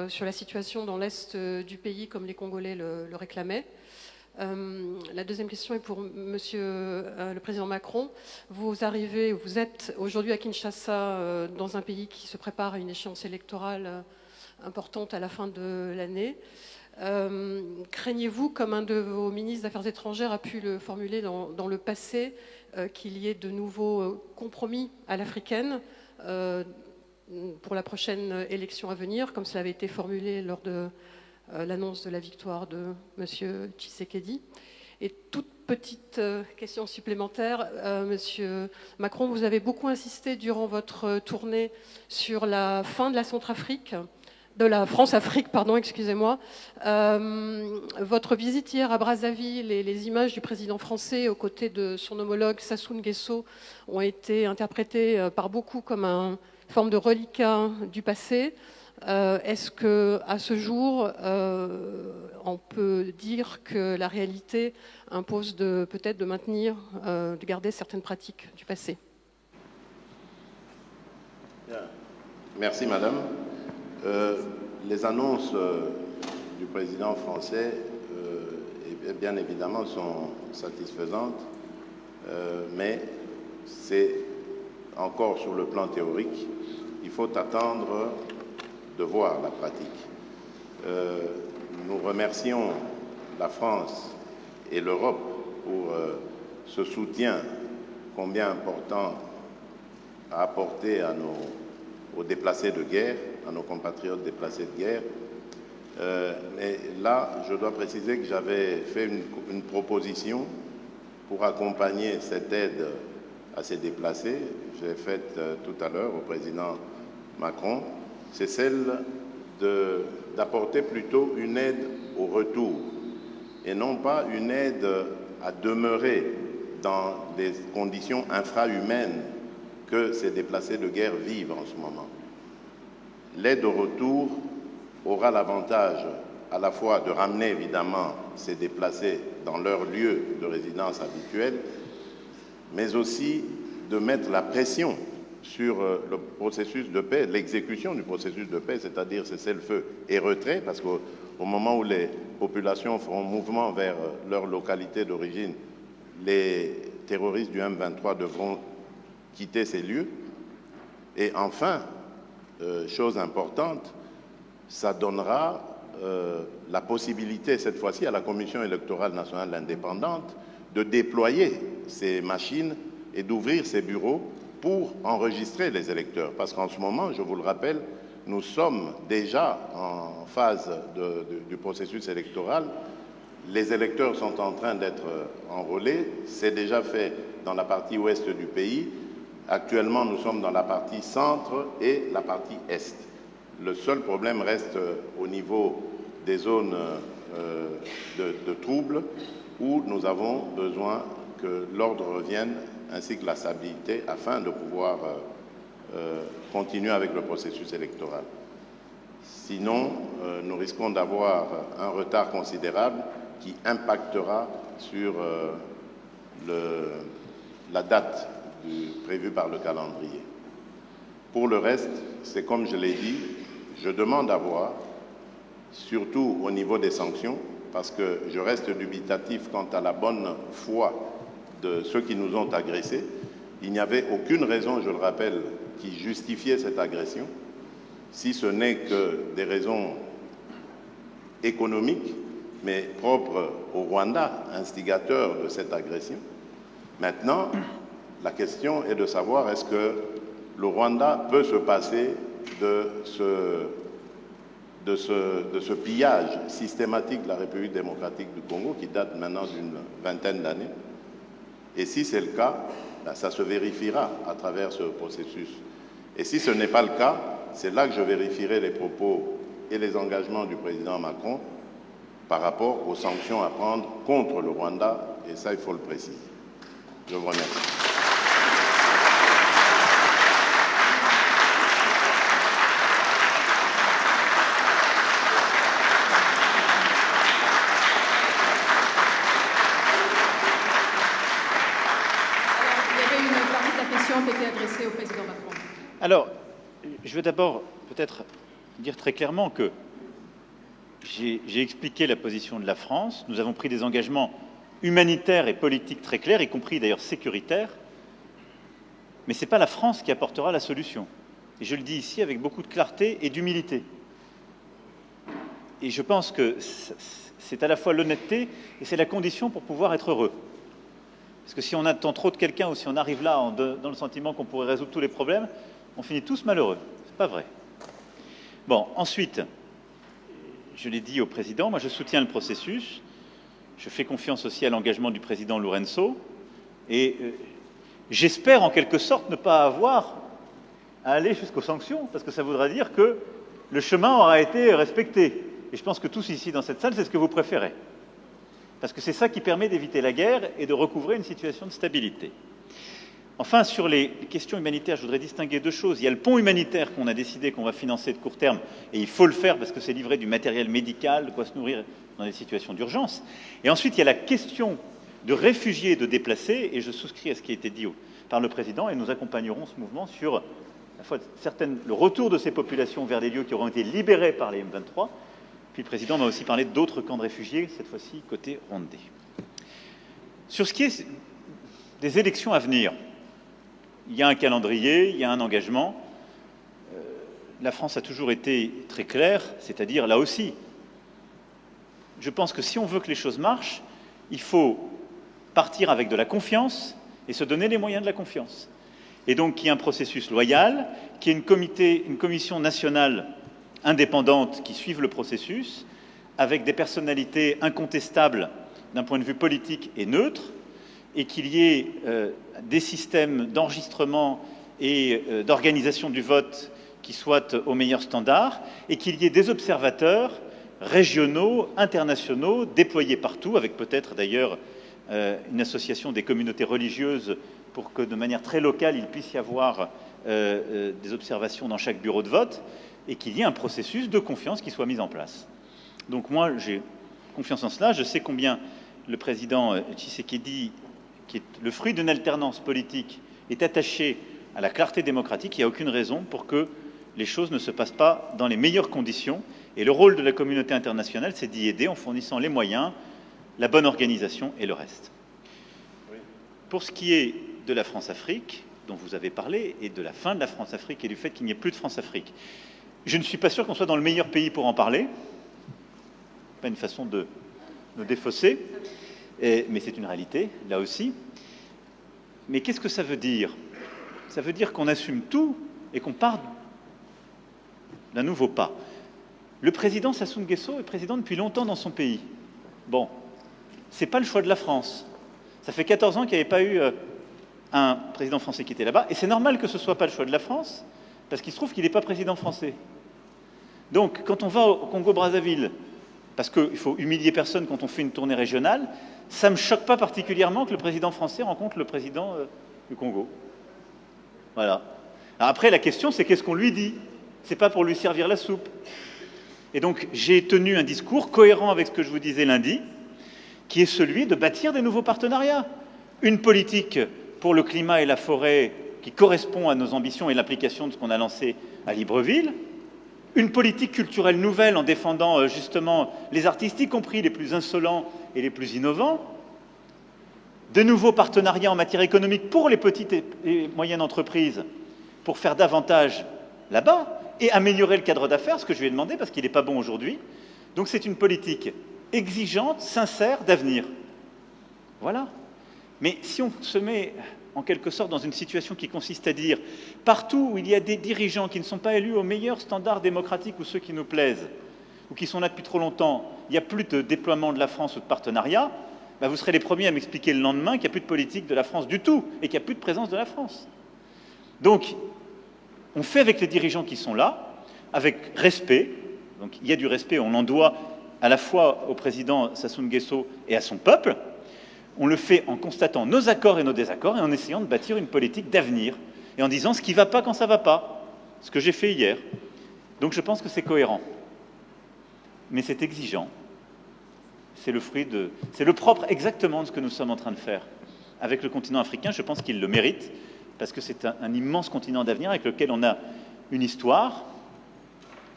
Speaker 5: sur la situation dans l'Est du pays comme les Congolais le réclamaient? La deuxième question est pour Monsieur le Président Macron. Vous êtes aujourd'hui à Kinshasa dans un pays qui se prépare à une échéance électorale importante à la fin de l'année. Craignez-vous, comme un de vos ministres des Affaires étrangères a pu le formuler dans le passé, qu'il y ait de nouveaux compromis à l'africaine pour la prochaine élection à venir, comme cela avait été formulé lors de l'annonce de la victoire de M. Tshisekedi? Et toute petite question supplémentaire, Monsieur Macron, vous avez beaucoup insisté durant votre tournée sur la fin de la Centrafrique, de la France-Afrique, pardon, excusez-moi. Votre visite hier à Brazzaville et les images du président français aux côtés de son homologue Sassou Nguesso ont été interprétées par beaucoup comme une forme de reliquat du passé. Est-ce qu'à ce jour, on peut dire que la réalité impose peut-être de maintenir, de garder certaines pratiques du passé?
Speaker 2: Merci, Madame. Les annonces du président français, bien évidemment, sont satisfaisantes, mais c'est encore sur le plan théorique. Il faut attendre de voir la pratique. Nous remercions la France et l'Europe pour ce soutien combien important à apporter aux déplacés de guerre, à nos compatriotes déplacés de guerre. Mais là, je dois préciser que j'avais fait une proposition pour accompagner cette aide à ces déplacés. Je l'ai faite tout à l'heure au président Macron. C'est celle d'apporter plutôt une aide au retour et non pas une aide à demeurer dans des conditions infrahumaines que ces déplacés de guerre vivent en ce moment. L'aide au retour aura l'avantage à la fois de ramener évidemment ces déplacés dans leur lieu de résidence habituel, mais aussi de mettre la pression sur le processus de paix, l'exécution du processus de paix, c'est-à-dire cessez-le-feu et retrait, parce qu'au moment où les populations feront mouvement vers leur localité d'origine, les terroristes du M23 devront quitter ces lieux. Et enfin, chose importante, ça donnera la possibilité, cette fois-ci, à la Commission électorale nationale indépendante de déployer ces machines et d'ouvrir ces bureaux pour enregistrer les électeurs. Parce qu'en ce moment, je vous le rappelle, nous sommes déjà en phase du processus électoral. Les électeurs sont en train d'être enrôlés. C'est déjà fait dans la partie ouest du pays. Actuellement, nous sommes dans la partie centre et la partie est. Le seul problème reste au niveau des zones de troubles où nous avons besoin que l'ordre revienne ainsi que la stabilité afin de pouvoir continuer avec le processus électoral. Sinon, nous risquons d'avoir un retard considérable qui impactera sur la date prévue par le calendrier. Pour le reste, c'est comme je l'ai dit, je demande à voir, surtout au niveau des sanctions, parce que je reste dubitatif quant à la bonne foi de ceux qui nous ont agressés. Il n'y avait aucune raison, je le rappelle, qui justifiait cette agression, si ce n'est que des raisons économiques, mais propres au Rwanda, instigateur de cette agression. Maintenant, la question est de savoir est-ce que le Rwanda peut se passer de ce pillage systématique de la République démocratique du Congo qui date maintenant d'une vingtaine d'années. Et si c'est le cas, ben ça se vérifiera à travers ce processus. Et si ce n'est pas le cas, c'est là que je vérifierai les propos et les engagements du président Macron par rapport aux sanctions à prendre contre le Rwanda, et ça, il faut le préciser. Je vous remercie.
Speaker 1: Qui était adressée au président Macron.
Speaker 3: Alors, je veux d'abord peut-être dire très clairement que j'ai expliqué la position de la France. Nous avons pris des engagements humanitaires et politiques très clairs, y compris d'ailleurs sécuritaires. Mais ce n'est pas la France qui apportera la solution. Et je le dis ici avec beaucoup de clarté et d'humilité. Et je pense que c'est à la fois l'honnêteté et c'est la condition pour pouvoir être heureux. Parce que si on attend trop de quelqu'un ou si on arrive là dans le sentiment qu'on pourrait résoudre tous les problèmes, on finit tous malheureux. Ce n'est pas vrai. Bon, ensuite, je l'ai dit au président, moi je soutiens le processus. Je fais confiance aussi à l'engagement du président Lourenço. Et j'espère en quelque sorte ne pas avoir à aller jusqu'aux sanctions, parce que ça voudra dire que le chemin aura été respecté. Et je pense que tous ici dans cette salle, c'est ce que vous préférez. Parce que c'est ça qui permet d'éviter la guerre et de recouvrer une situation de stabilité. Enfin, sur les questions humanitaires, je voudrais distinguer deux choses. Il y a le pont humanitaire qu'on a décidé qu'on va financer de court terme, et il faut le faire parce que c'est livrer du matériel médical, de quoi se nourrir dans des situations d'urgence. Et ensuite, il y a la question de réfugiés et de déplacés, et je souscris à ce qui a été dit par le président, et nous accompagnerons ce mouvement sur à la fois le retour de ces populations vers des lieux qui auront été libérés par les M23. Puis le président m'a aussi parlé d'autres camps de réfugiés, cette fois-ci côté rwandais. Sur ce qui est des élections à venir, il y a un calendrier, il y a un engagement. La France a toujours été très claire, c'est-à-dire là aussi. Je pense que si on veut que les choses marchent, il faut partir avec de la confiance et se donner les moyens de la confiance. Et donc qu'il y ait un processus loyal, qu'il y ait une commission nationale indépendantes qui suivent le processus, avec des personnalités incontestables d'un point de vue politique et neutre, et qu'il y ait des systèmes d'enregistrement et d'organisation du vote qui soit aux meilleurs standards et qu'il y ait des observateurs régionaux, internationaux, déployés partout, avec peut-être d'ailleurs une association des communautés religieuses pour que de manière très locale, il puisse y avoir des observations dans chaque bureau de vote et qu'il y ait un processus de confiance qui soit mis en place. Donc moi, j'ai confiance en cela. Je sais combien le président Tshisekedi, qui est le fruit d'une alternance politique, est attaché à la clarté démocratique. Il n'y a aucune raison pour que les choses ne se passent pas dans les meilleures conditions. Et le rôle de la communauté internationale, c'est d'y aider en fournissant les moyens, la bonne organisation et le reste. Pour ce qui est de la France-Afrique, dont vous avez parlé, et de la fin de la France-Afrique et du fait qu'il n'y ait plus de France-Afrique, je ne suis pas sûr qu'on soit dans le meilleur pays pour en parler. Pas une façon de nous défausser, mais c'est une réalité, là aussi. Mais qu'est-ce que ça veut dire? Ça veut dire qu'on assume tout et qu'on part d'un nouveau pas. Le président Sassou Nguesso est président depuis longtemps dans son pays. Bon, c'est pas le choix de la France. Ça fait 14 ans qu'il n'y avait pas eu un président français qui était là-bas, et c'est normal que ce ne soit pas le choix de la France, parce qu'il se trouve qu'il n'est pas président français. Donc, quand on va au Congo-Brazzaville, parce qu'il faut humilier personne quand on fait une tournée régionale, ça ne me choque pas particulièrement que le président français rencontre le président du Congo. Voilà. Alors après, la question, c'est qu'est-ce qu'on lui dit? C'est pas pour lui servir la soupe. Et donc, j'ai tenu un discours cohérent avec ce que je vous disais lundi, qui est celui de bâtir des nouveaux partenariats. Une politique pour le climat et la forêt qui correspond à nos ambitions et l'application de ce qu'on a lancé à Libreville, une politique culturelle nouvelle en défendant justement les artistes, y compris les plus insolents et les plus innovants, de nouveaux partenariats en matière économique pour les petites et moyennes entreprises, pour faire davantage là-bas, et améliorer le cadre d'affaires, ce que je lui ai demandé, parce qu'il n'est pas bon aujourd'hui. Donc c'est une politique exigeante, sincère, d'avenir. Voilà. Mais si on se met en quelque sorte dans une situation qui consiste à dire partout où il y a des dirigeants qui ne sont pas élus aux meilleurs standards démocratiques ou ceux qui nous plaisent, ou qui sont là depuis trop longtemps, il n'y a plus de déploiement de la France ou de partenariat, ben vous serez les premiers à m'expliquer le lendemain qu'il n'y a plus de politique de la France du tout et qu'il n'y a plus de présence de la France. Donc, on fait avec les dirigeants qui sont là, avec respect. Donc, il y a du respect, on l'en doit à la fois au président Sassou Nguesso et à son peuple. On le fait en constatant nos accords et nos désaccords et en essayant de bâtir une politique d'avenir et en disant ce qui ne va pas quand ça ne va pas, ce que j'ai fait hier. Donc je pense que c'est cohérent. Mais c'est exigeant. C'est le propre exactement de ce que nous sommes en train de faire. Avec le continent africain, je pense qu'il le mérite, parce que c'est un immense continent d'avenir avec lequel on a une histoire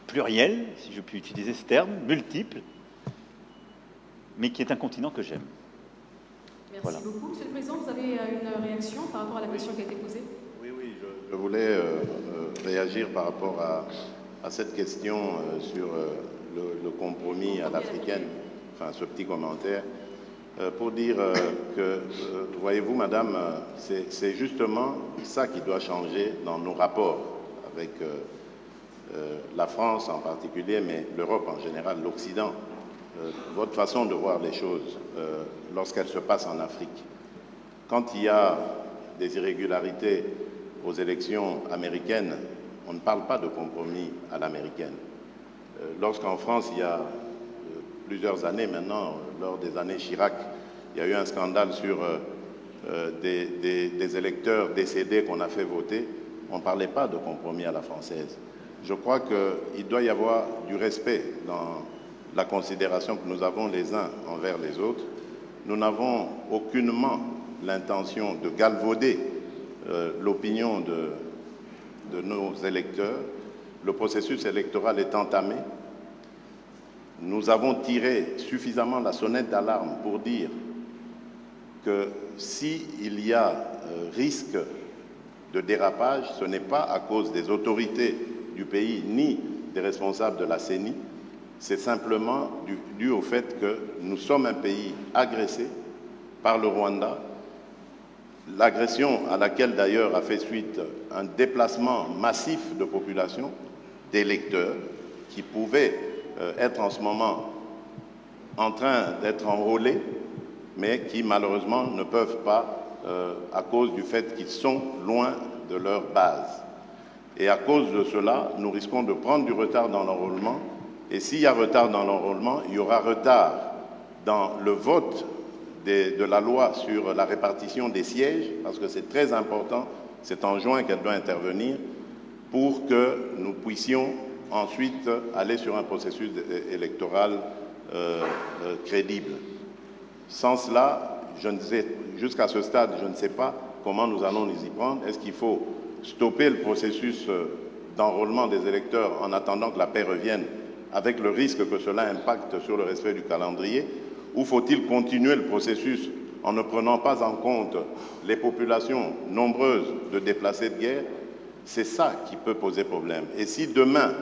Speaker 3: plurielle, si je puis utiliser ce terme, multiple, mais qui est un continent que j'aime.
Speaker 1: Merci beaucoup. Monsieur le Président, vous avez une réaction par rapport à la question qui a été posée?
Speaker 2: Oui, je voulais réagir par rapport à cette question sur le compromis à l'africaine, enfin ce petit commentaire, pour dire que, voyez-vous, madame, c'est justement ça qui doit changer dans nos rapports avec la France en particulier, mais l'Europe en général, l'Occident. Votre façon de voir les choses lorsqu'elles se passent en Afrique. Quand il y a des irrégularités aux élections américaines, on ne parle pas de compromis à l'américaine. Lorsqu'en France, il y a plusieurs années maintenant, lors des années Chirac, il y a eu un scandale sur des électeurs décédés qu'on a fait voter, on ne parlait pas de compromis à la française. Je crois qu'il doit y avoir du respect dans la considération que nous avons les uns envers les autres. Nous n'avons aucunement l'intention de galvauder l'opinion de nos électeurs. Le processus électoral est entamé. Nous avons tiré suffisamment la sonnette d'alarme pour dire que s'il y a risque de dérapage, ce n'est pas à cause des autorités du pays ni des responsables de la CENI, c'est simplement dû au fait que nous sommes un pays agressé par le Rwanda, l'agression à laquelle d'ailleurs a fait suite un déplacement massif de population, d'électeurs, qui pouvaient être en ce moment en train d'être enrôlés, mais qui malheureusement ne peuvent pas à cause du fait qu'ils sont loin de leur base. Et à cause de cela, nous risquons de prendre du retard dans l'enrôlement. Et s'il y a retard dans l'enrôlement, il y aura retard dans le vote de la loi sur la répartition des sièges, parce que c'est très important, c'est en juin qu'elle doit intervenir, pour que nous puissions ensuite aller sur un processus électoral crédible. Sans cela, jusqu'à ce stade, je ne sais pas comment nous allons nous y prendre. Est-ce qu'il faut stopper le processus d'enrôlement des électeurs en attendant que la paix revienne, avec le risque que cela impacte sur le respect du calendrier, ou faut-il continuer le processus en ne prenant pas en compte les populations nombreuses de déplacés de guerre? C'est ça qui peut poser problème. Et si demain,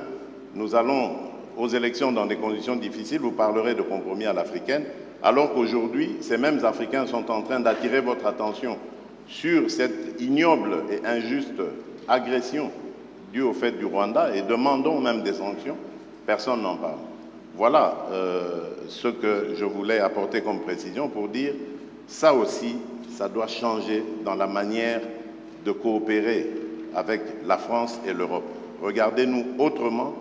Speaker 2: nous allons aux élections dans des conditions difficiles, vous parlerez de compromis à l'africaine, alors qu'aujourd'hui, ces mêmes Africains sont en train d'attirer votre attention sur cette ignoble et injuste agression due au fait du Rwanda et demandons même des sanctions, personne n'en parle. Voilà ce que je voulais apporter comme précision pour dire, ça aussi, ça doit changer dans la manière de coopérer avec la France et l'Europe. Regardez-nous autrement,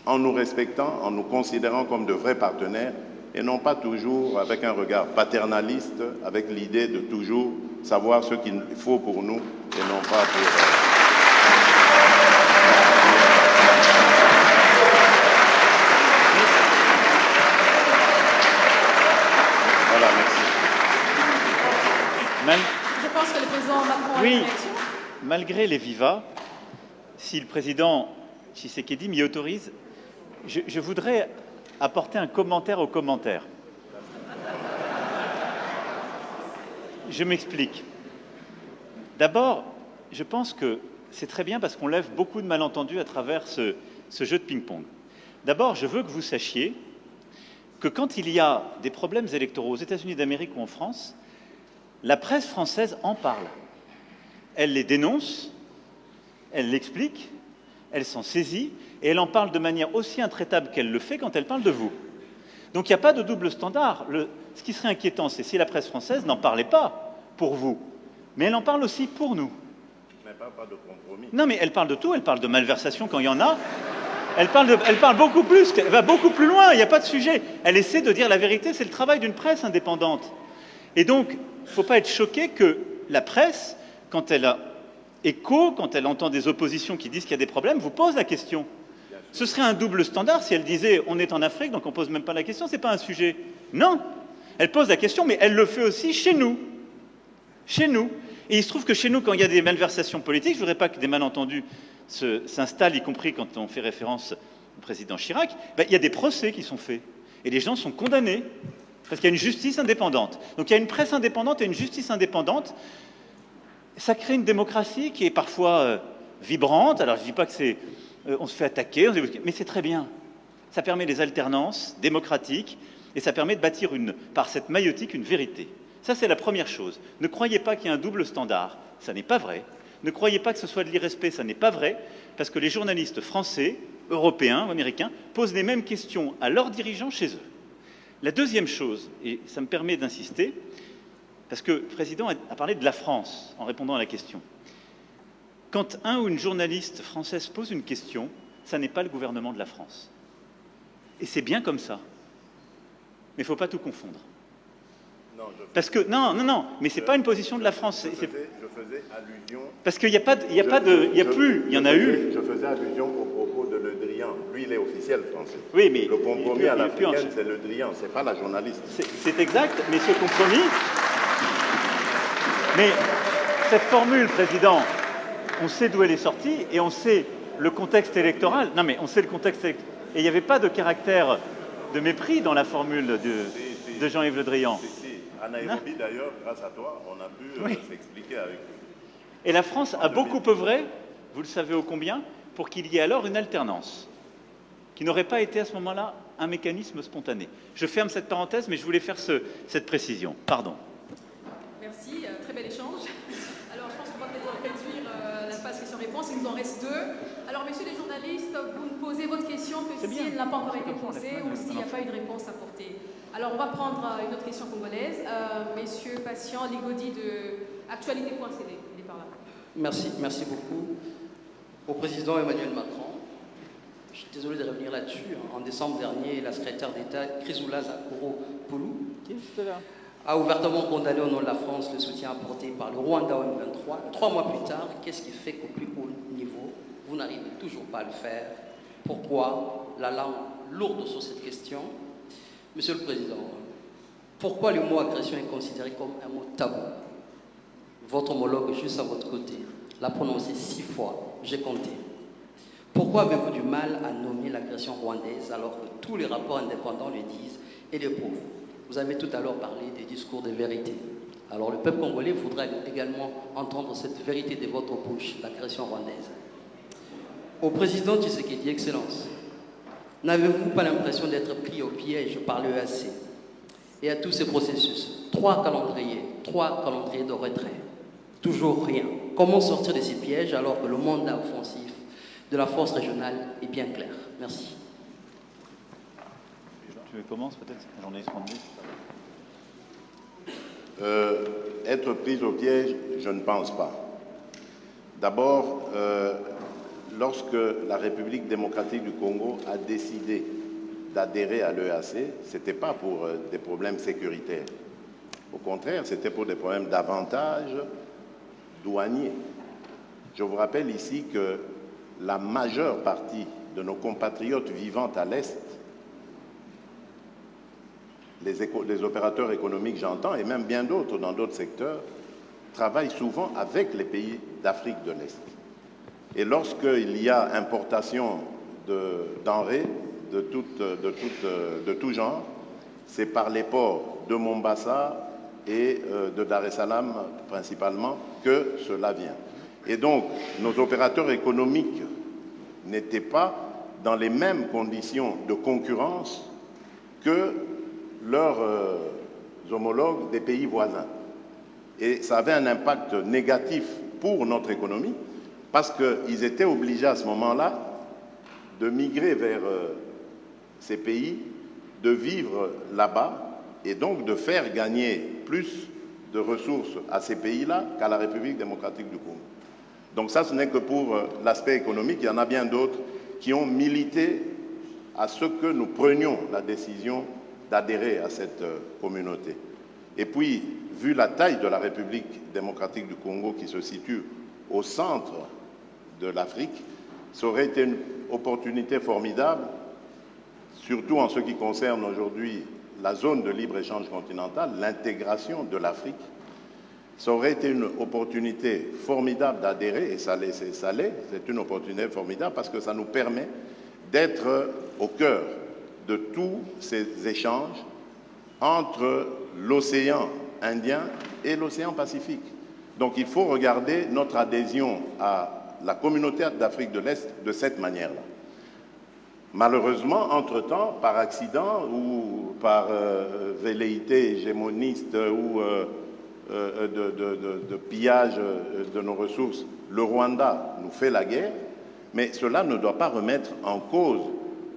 Speaker 2: en nous respectant, en nous considérant comme de vrais partenaires, et non pas toujours avec un regard paternaliste, avec l'idée de toujours savoir ce qu'il faut pour nous, et non pas pour... Voilà, merci.
Speaker 1: Je pense que le président Macron a une réaction.
Speaker 3: Malgré les vivas, si le président Tshisekedi m'y autorise, je voudrais apporter un commentaire au commentaire. Je m'explique. D'abord, je pense que c'est très bien parce qu'on lève beaucoup de malentendus à travers ce jeu de ping-pong. D'abord, je veux que vous sachiez que quand il y a des problèmes électoraux aux États-Unis d'Amérique ou en France, la presse française en parle. Elle les dénonce, elle l'explique, elle s'en saisit et elle en parle de manière aussi intraitable qu'elle le fait quand elle parle de vous. Donc il n'y a pas de double standard. Ce qui serait inquiétant, c'est si la presse française n'en parlait pas pour vous, mais elle en parle aussi pour nous.
Speaker 2: Mais pas de compromis.
Speaker 3: Non, mais elle parle de tout, elle parle de malversation quand il y en a. Elle parle beaucoup plus, elle va beaucoup plus loin, il n'y a pas de sujet. Elle essaie de dire la vérité, c'est le travail d'une presse indépendante. Et donc, il ne faut pas être choqué que la presse, quand elle a écho, quand elle entend des oppositions qui disent qu'il y a des problèmes, vous pose la question. Ce serait un double standard si elle disait on est en Afrique, donc on ne pose même pas la question, ce n'est pas un sujet. Non, elle pose la question, mais elle le fait aussi chez nous. Chez nous. Et il se trouve que chez nous, quand il y a des malversations politiques, je ne voudrais pas que des malentendus s'installent, y compris quand on fait référence au président Chirac, il y a des procès qui sont faits. Et les gens sont condamnés, parce qu'il y a une justice indépendante. Donc il y a une presse indépendante et une justice indépendante. Ça crée une démocratie qui est parfois vibrante. Alors je ne dis pas que c'est... on se fait attaquer, mais c'est très bien. Ça permet des alternances démocratiques et ça permet de bâtir par cette maïotique une vérité. Ça, c'est la première chose. Ne croyez pas qu'il y a un double standard. Ça n'est pas vrai. Ne croyez pas que ce soit de l'irrespect. Ça n'est pas vrai. Parce que les journalistes français, européens ou américains posent les mêmes questions à leurs dirigeants chez eux. La deuxième chose, et ça me permet d'insister, parce que le président a parlé de la France en répondant à la question. Quand un ou une journaliste française pose une question, ça n'est pas le gouvernement de la France. Et c'est bien comme ça. Mais il ne faut pas tout confondre.
Speaker 2: Non,
Speaker 3: parce que, non, mais ce n'est pas une position de la France.
Speaker 2: Je faisais allusion...
Speaker 3: Parce qu'il n'y a pas de... Il y en a eu...
Speaker 2: Je faisais allusion au propos de Le Drian. Lui, il est officiel français.
Speaker 3: Oui, mais...
Speaker 2: Le compromis à l'africaine, c'est Le Drian, ce n'est pas la journaliste.
Speaker 3: C'est exact, mais ce compromis... Mais cette formule, Président, on sait d'où elle est sortie et on sait le contexte électoral. Non, mais on sait le contexte électoral. Et il n'y avait pas de caractère de mépris dans la formule de Jean-Yves Le Drian.
Speaker 2: À Nairobi, d'ailleurs, grâce à toi, on a pu s'expliquer avec lui.
Speaker 3: Et la France a beaucoup œuvré, vous le savez ô combien, pour qu'il y ait alors une alternance, qui n'aurait pas été à ce moment-là un mécanisme spontané. Je ferme cette parenthèse, mais je voulais faire cette précision. Pardon.
Speaker 1: Merci, très bel échange. Alors, je pense qu'on va peut-être réduire la phase questions-réponses. Il nous en reste 2. Alors, messieurs les journalistes, vous nous posez votre question que si elle n'a pas encore été posée ou s'il n'y a pas eu de réponse apportée. Alors, on va prendre une autre question congolaise. Messieurs Patient Ligodi de Actualité.cd. Il est par là.
Speaker 4: Merci beaucoup.
Speaker 6: au président Emmanuel Macron. Je suis désolé de revenir là-dessus. En décembre dernier, la secrétaire d'État Chrysoula Zakuro-Poulou a ouvertement condamné au nom de la France le soutien apporté par le Rwanda au M23. 3 mois plus tard, qu'est-ce qui fait qu'au plus haut niveau, vous n'arrivez toujours pas à le faire? Pourquoi la langue lourde sur cette question? Monsieur le Président, pourquoi le mot agression est considéré comme un mot tabou? Votre homologue juste à votre côté l'a prononcé 6 fois, j'ai compté. Pourquoi avez-vous du mal à nommer l'agression rwandaise alors que tous les rapports indépendants le disent et le prouvent? Vous avez tout à l'heure parlé des discours de vérité. Alors le peuple congolais voudrait également entendre cette vérité de votre bouche, l'agression rwandaise. Au président Tshisekedi, Excellence, n'avez-vous pas l'impression d'être pris au piège par l'EAC et à tous ces processus? 3 calendriers de retrait. Toujours rien. Comment sortir de ces pièges alors que le mandat offensif de la force régionale est bien clair? Merci.
Speaker 3: Tu commences peut-être, journaliste rendu.
Speaker 2: Être prise au piège, je ne pense pas. D'abord, lorsque la République démocratique du Congo a décidé d'adhérer à l'EAC, ce n'était pas pour des problèmes sécuritaires. Au contraire, c'était pour des problèmes d'avantages douaniers. Je vous rappelle ici que la majeure partie de nos compatriotes vivant à l'Est, les opérateurs économiques, j'entends, et même bien d'autres dans d'autres secteurs, travaillent souvent avec les pays d'Afrique de l'Est. Et lorsqu'il y a importation de denrées de tout genre, c'est par les ports de Mombasa et de Dar es Salaam principalement que cela vient. Et donc, nos opérateurs économiques n'étaient pas dans les mêmes conditions de concurrence que leurs homologues des pays voisins. Et ça avait un impact négatif pour notre économie parce qu'ils étaient obligés à ce moment-là de migrer vers ces pays, de vivre là-bas et donc de faire gagner plus de ressources à ces pays-là qu'à la République démocratique du Congo. Donc ça, ce n'est que pour l'aspect économique. Il y en a bien d'autres qui ont milité à ce que nous prenions la décision d'adhérer à cette communauté. Et puis, vu la taille de la République démocratique du Congo qui se situe au centre de l'Afrique, ça aurait été une opportunité formidable, surtout en ce qui concerne aujourd'hui la zone de libre-échange continentale, l'intégration de l'Afrique. Ça aurait été une opportunité formidable d'adhérer, et c'est une opportunité formidable parce que ça nous permet d'être au cœur de tous ces échanges entre l'océan Indien et l'océan Pacifique. Donc il faut regarder notre adhésion à la communauté d'Afrique de l'Est de cette manière-là. Malheureusement, entre-temps, par accident ou par velléité hégémoniste ou de pillage de nos ressources, le Rwanda nous fait la guerre, mais cela ne doit pas remettre en cause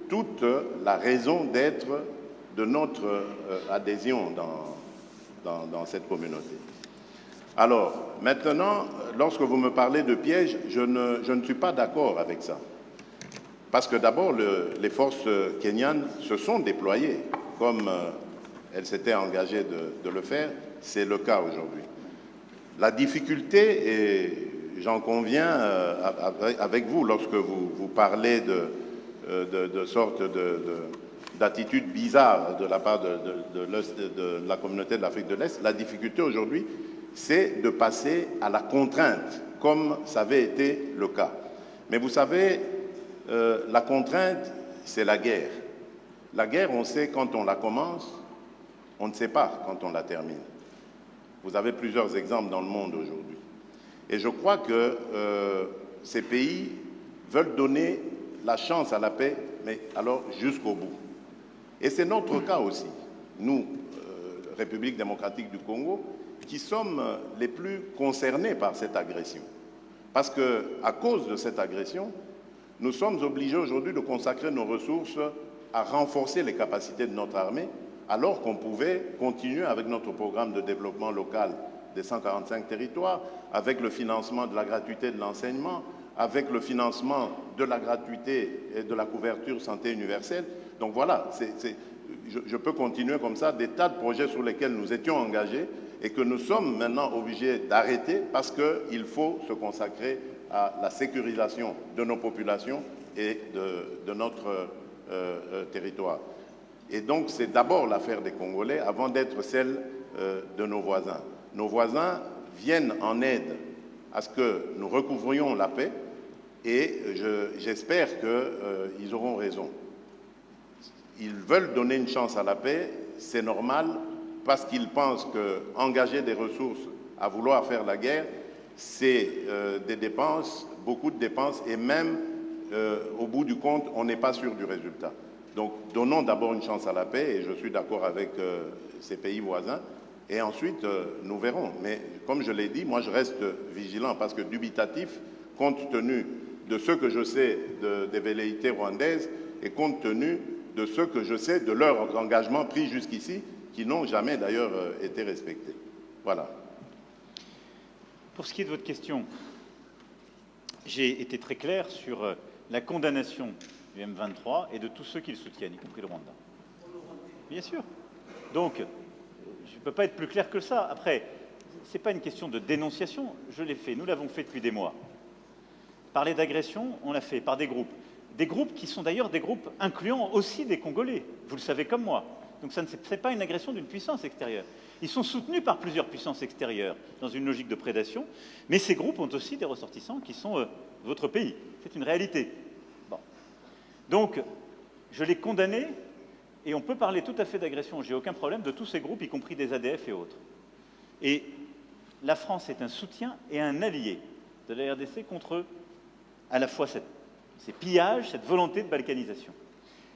Speaker 2: toute la raison d'être de notre adhésion dans cette communauté. Alors, maintenant, lorsque vous me parlez de piège, je ne suis pas d'accord avec ça. Parce que d'abord, les forces kenyanes se sont déployées comme elles s'étaient engagées de le faire. C'est le cas aujourd'hui. La difficulté, et j'en conviens avec vous lorsque vous parlez de sorte d'attitude bizarre de la part de la communauté de l'Afrique de l'Est, la difficulté aujourd'hui, c'est de passer à la contrainte, comme ça avait été le cas. Mais vous savez, la contrainte, c'est la guerre. La guerre, on sait quand on la commence, on ne sait pas quand on la termine. Vous avez plusieurs exemples dans le monde aujourd'hui. Et je crois que ces pays veulent donner la chance à la paix, mais alors jusqu'au bout. Et c'est notre cas aussi, nous, République démocratique du Congo, qui sommes les plus concernés par cette agression. Parce qu'à cause de cette agression, nous sommes obligés aujourd'hui de consacrer nos ressources à renforcer les capacités de notre armée, alors qu'on pouvait continuer avec notre programme de développement local des 145 territoires, avec le financement de la gratuité de l'enseignement, avec le financement de la gratuité et de la couverture santé universelle. Donc voilà, je peux continuer comme ça, des tas de projets sur lesquels nous étions engagés et que nous sommes maintenant obligés d'arrêter parce qu'il faut se consacrer à la sécurisation de nos populations et de notre territoire. Et donc c'est d'abord l'affaire des Congolais avant d'être celle de nos voisins. Nos voisins viennent en aide à ce que nous recouvrions la paix et j'espère qu'ils auront raison. Ils veulent donner une chance à la paix, c'est normal, parce qu'ils pensent qu'engager des ressources à vouloir faire la guerre, c'est des dépenses, beaucoup de dépenses, et même au bout du compte, on n'est pas sûr du résultat. Donc donnons d'abord une chance à la paix, et je suis d'accord avec ces pays voisins, et ensuite nous verrons. Mais comme je l'ai dit, moi je reste vigilant, parce que dubitatif, compte tenu de ce que je sais des velléités rwandaises, et compte tenu de ce que je sais de leurs engagements pris jusqu'ici, qui n'ont jamais d'ailleurs été respectés. Voilà.
Speaker 3: Pour ce qui est de votre question, j'ai été très clair sur la condamnation du M23 et de tous ceux qui le soutiennent, y compris le Rwanda. Bien sûr. Donc, je ne peux pas être plus clair que ça. Après, ce n'est pas une question de dénonciation. Je l'ai fait. Nous l'avons fait depuis des mois. Parler d'agression, on l'a fait par des groupes. Des groupes qui sont d'ailleurs des groupes incluant aussi des Congolais. Vous le savez comme moi. Donc, ce n'est pas une agression d'une puissance extérieure. Ils sont soutenus par plusieurs puissances extérieures dans une logique de prédation. Mais ces groupes ont aussi des ressortissants qui sont votre pays. C'est une réalité. Bon. Donc, je l'ai condamné, et on peut parler tout à fait d'agression, j'ai aucun problème, de tous ces groupes, y compris des ADF et autres. Et la France est un soutien et un allié de la RDC contre à la fois ces pillages, cette volonté de balkanisation.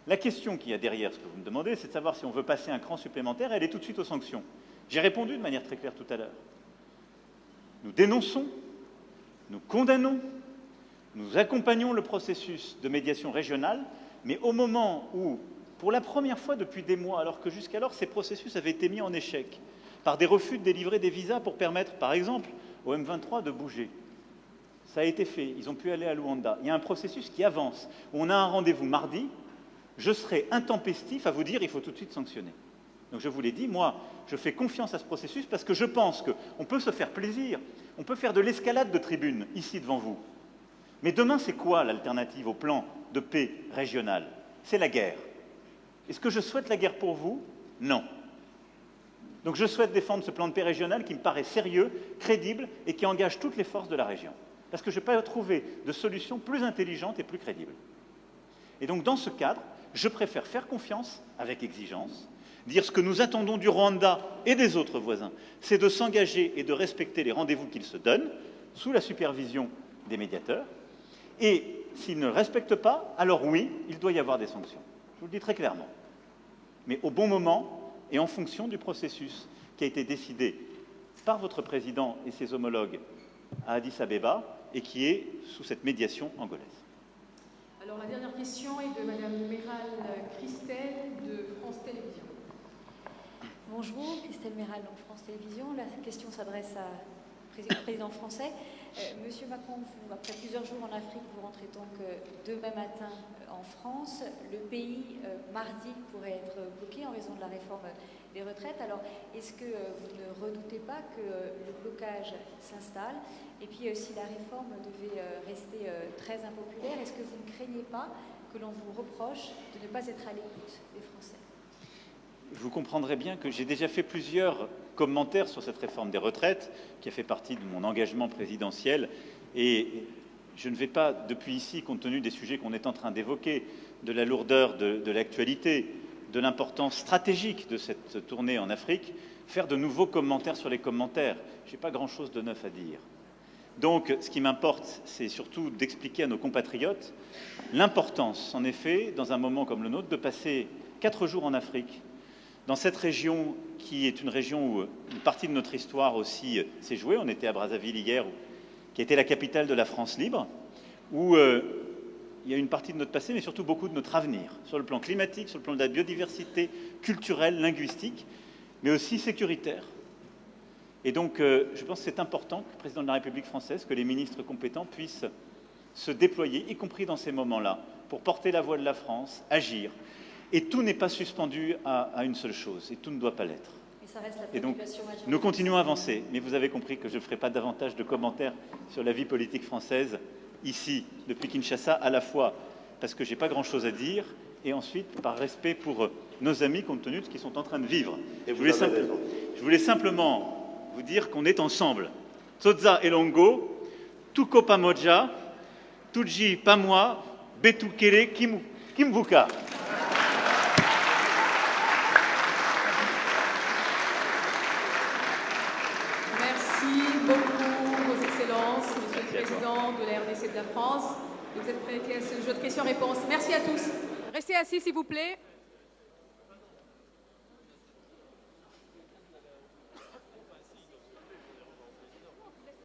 Speaker 3: La question qu'il y a derrière ce que vous me demandez, c'est de savoir si on veut passer un cran supplémentaire, elle est tout de suite aux sanctions. J'ai répondu de manière très claire tout à l'heure. Nous dénonçons, nous condamnons, nous accompagnons le processus de médiation régionale, mais au moment où, pour la première fois depuis des mois, alors que jusqu'alors ces processus avaient été mis en échec par des refus de délivrer des visas pour permettre, par exemple, au M23 de bouger, ça a été fait, ils ont pu aller à Luanda. Il y a un processus qui avance. On a un rendez-vous mardi, je serai intempestif à vous dire il faut tout de suite sanctionner. Donc je vous l'ai dit, moi, je fais confiance à ce processus parce que je pense qu'on peut se faire plaisir, on peut faire de l'escalade de tribunes ici devant vous. Mais demain, c'est quoi l'alternative au plan de paix régional? C'est la guerre. Est-ce que je souhaite la guerre pour vous? Non. Donc je souhaite défendre ce plan de paix régional qui me paraît sérieux, crédible et qui engage toutes les forces de la région. Parce que je n'ai pas trouvé de solution plus intelligente et plus crédible. Et donc dans ce cadre, je préfère faire confiance avec exigence, dire ce que nous attendons du Rwanda et des autres voisins, c'est de s'engager et de respecter les rendez-vous qu'ils se donnent, sous la supervision des médiateurs. Et s'ils ne respectent pas, alors oui, il doit y avoir des sanctions. Je vous le dis très clairement. Mais au bon moment et en fonction du processus qui a été décidé par votre président et ses homologues à Addis Abeba et qui est sous cette médiation angolaise.
Speaker 1: Alors la dernière question est de Madame Méral Christelle de France Télévisions.
Speaker 7: Bonjour, Christelle Méral, donc France Télévisions. La question s'adresse au président français. Monsieur Macron, après plusieurs jours en Afrique, vous rentrez donc demain matin en France. Le pays, mardi, pourrait être bloqué en raison de la réforme des retraites. Alors, est-ce que vous ne redoutez pas que le blocage s'installe? Et puis, si la réforme devait rester très impopulaire, est-ce que vous ne craignez pas que l'on vous reproche de ne pas être à l'écoute des Français?
Speaker 3: Vous comprendrez bien que j'ai déjà fait plusieurs commentaires sur cette réforme des retraites, qui a fait partie de mon engagement présidentiel. Et je ne vais pas, depuis ici, compte tenu des sujets qu'on est en train d'évoquer, de la lourdeur de l'actualité, de l'importance stratégique de cette tournée en Afrique, faire de nouveaux commentaires sur les commentaires. Je n'ai pas grand-chose de neuf à dire. Donc, ce qui m'importe, c'est surtout d'expliquer à nos compatriotes l'importance, en effet, dans un moment comme le nôtre, de passer 4 jours en Afrique, dans cette région qui est une région où une partie de notre histoire aussi s'est jouée. On était à Brazzaville hier, qui était la capitale de la France libre, où il y a une partie de notre passé, mais surtout beaucoup de notre avenir, sur le plan climatique, sur le plan de la biodiversité, culturelle, linguistique, mais aussi sécuritaire. Et donc, je pense que c'est important que le président de la République française, que les ministres compétents puissent se déployer, y compris dans ces moments-là, pour porter la voix de la France, agir. Et tout n'est pas suspendu à une seule chose, et tout ne doit pas l'être. Et donc, nous continuons à avancer, mais vous avez compris que je ne ferai pas davantage de commentaires sur la vie politique française, ici, depuis Kinshasa, à la fois parce que je n'ai pas grand-chose à dire, et ensuite par respect pour nos amis, compte tenu de ce qu'ils sont en train de vivre. Je voulais simplement vous dire qu'on est ensemble. Tsotsa Elongo, Tuko Pamoja, Tuji Pamwa, Betukele Kimvuka.
Speaker 1: Merci beaucoup, Vos Excellences, Monsieur le Président de la RDC de la France. Vous êtes prêts à ce jeu de questions-réponses. Merci à tous. Restez assis, s'il vous plaît.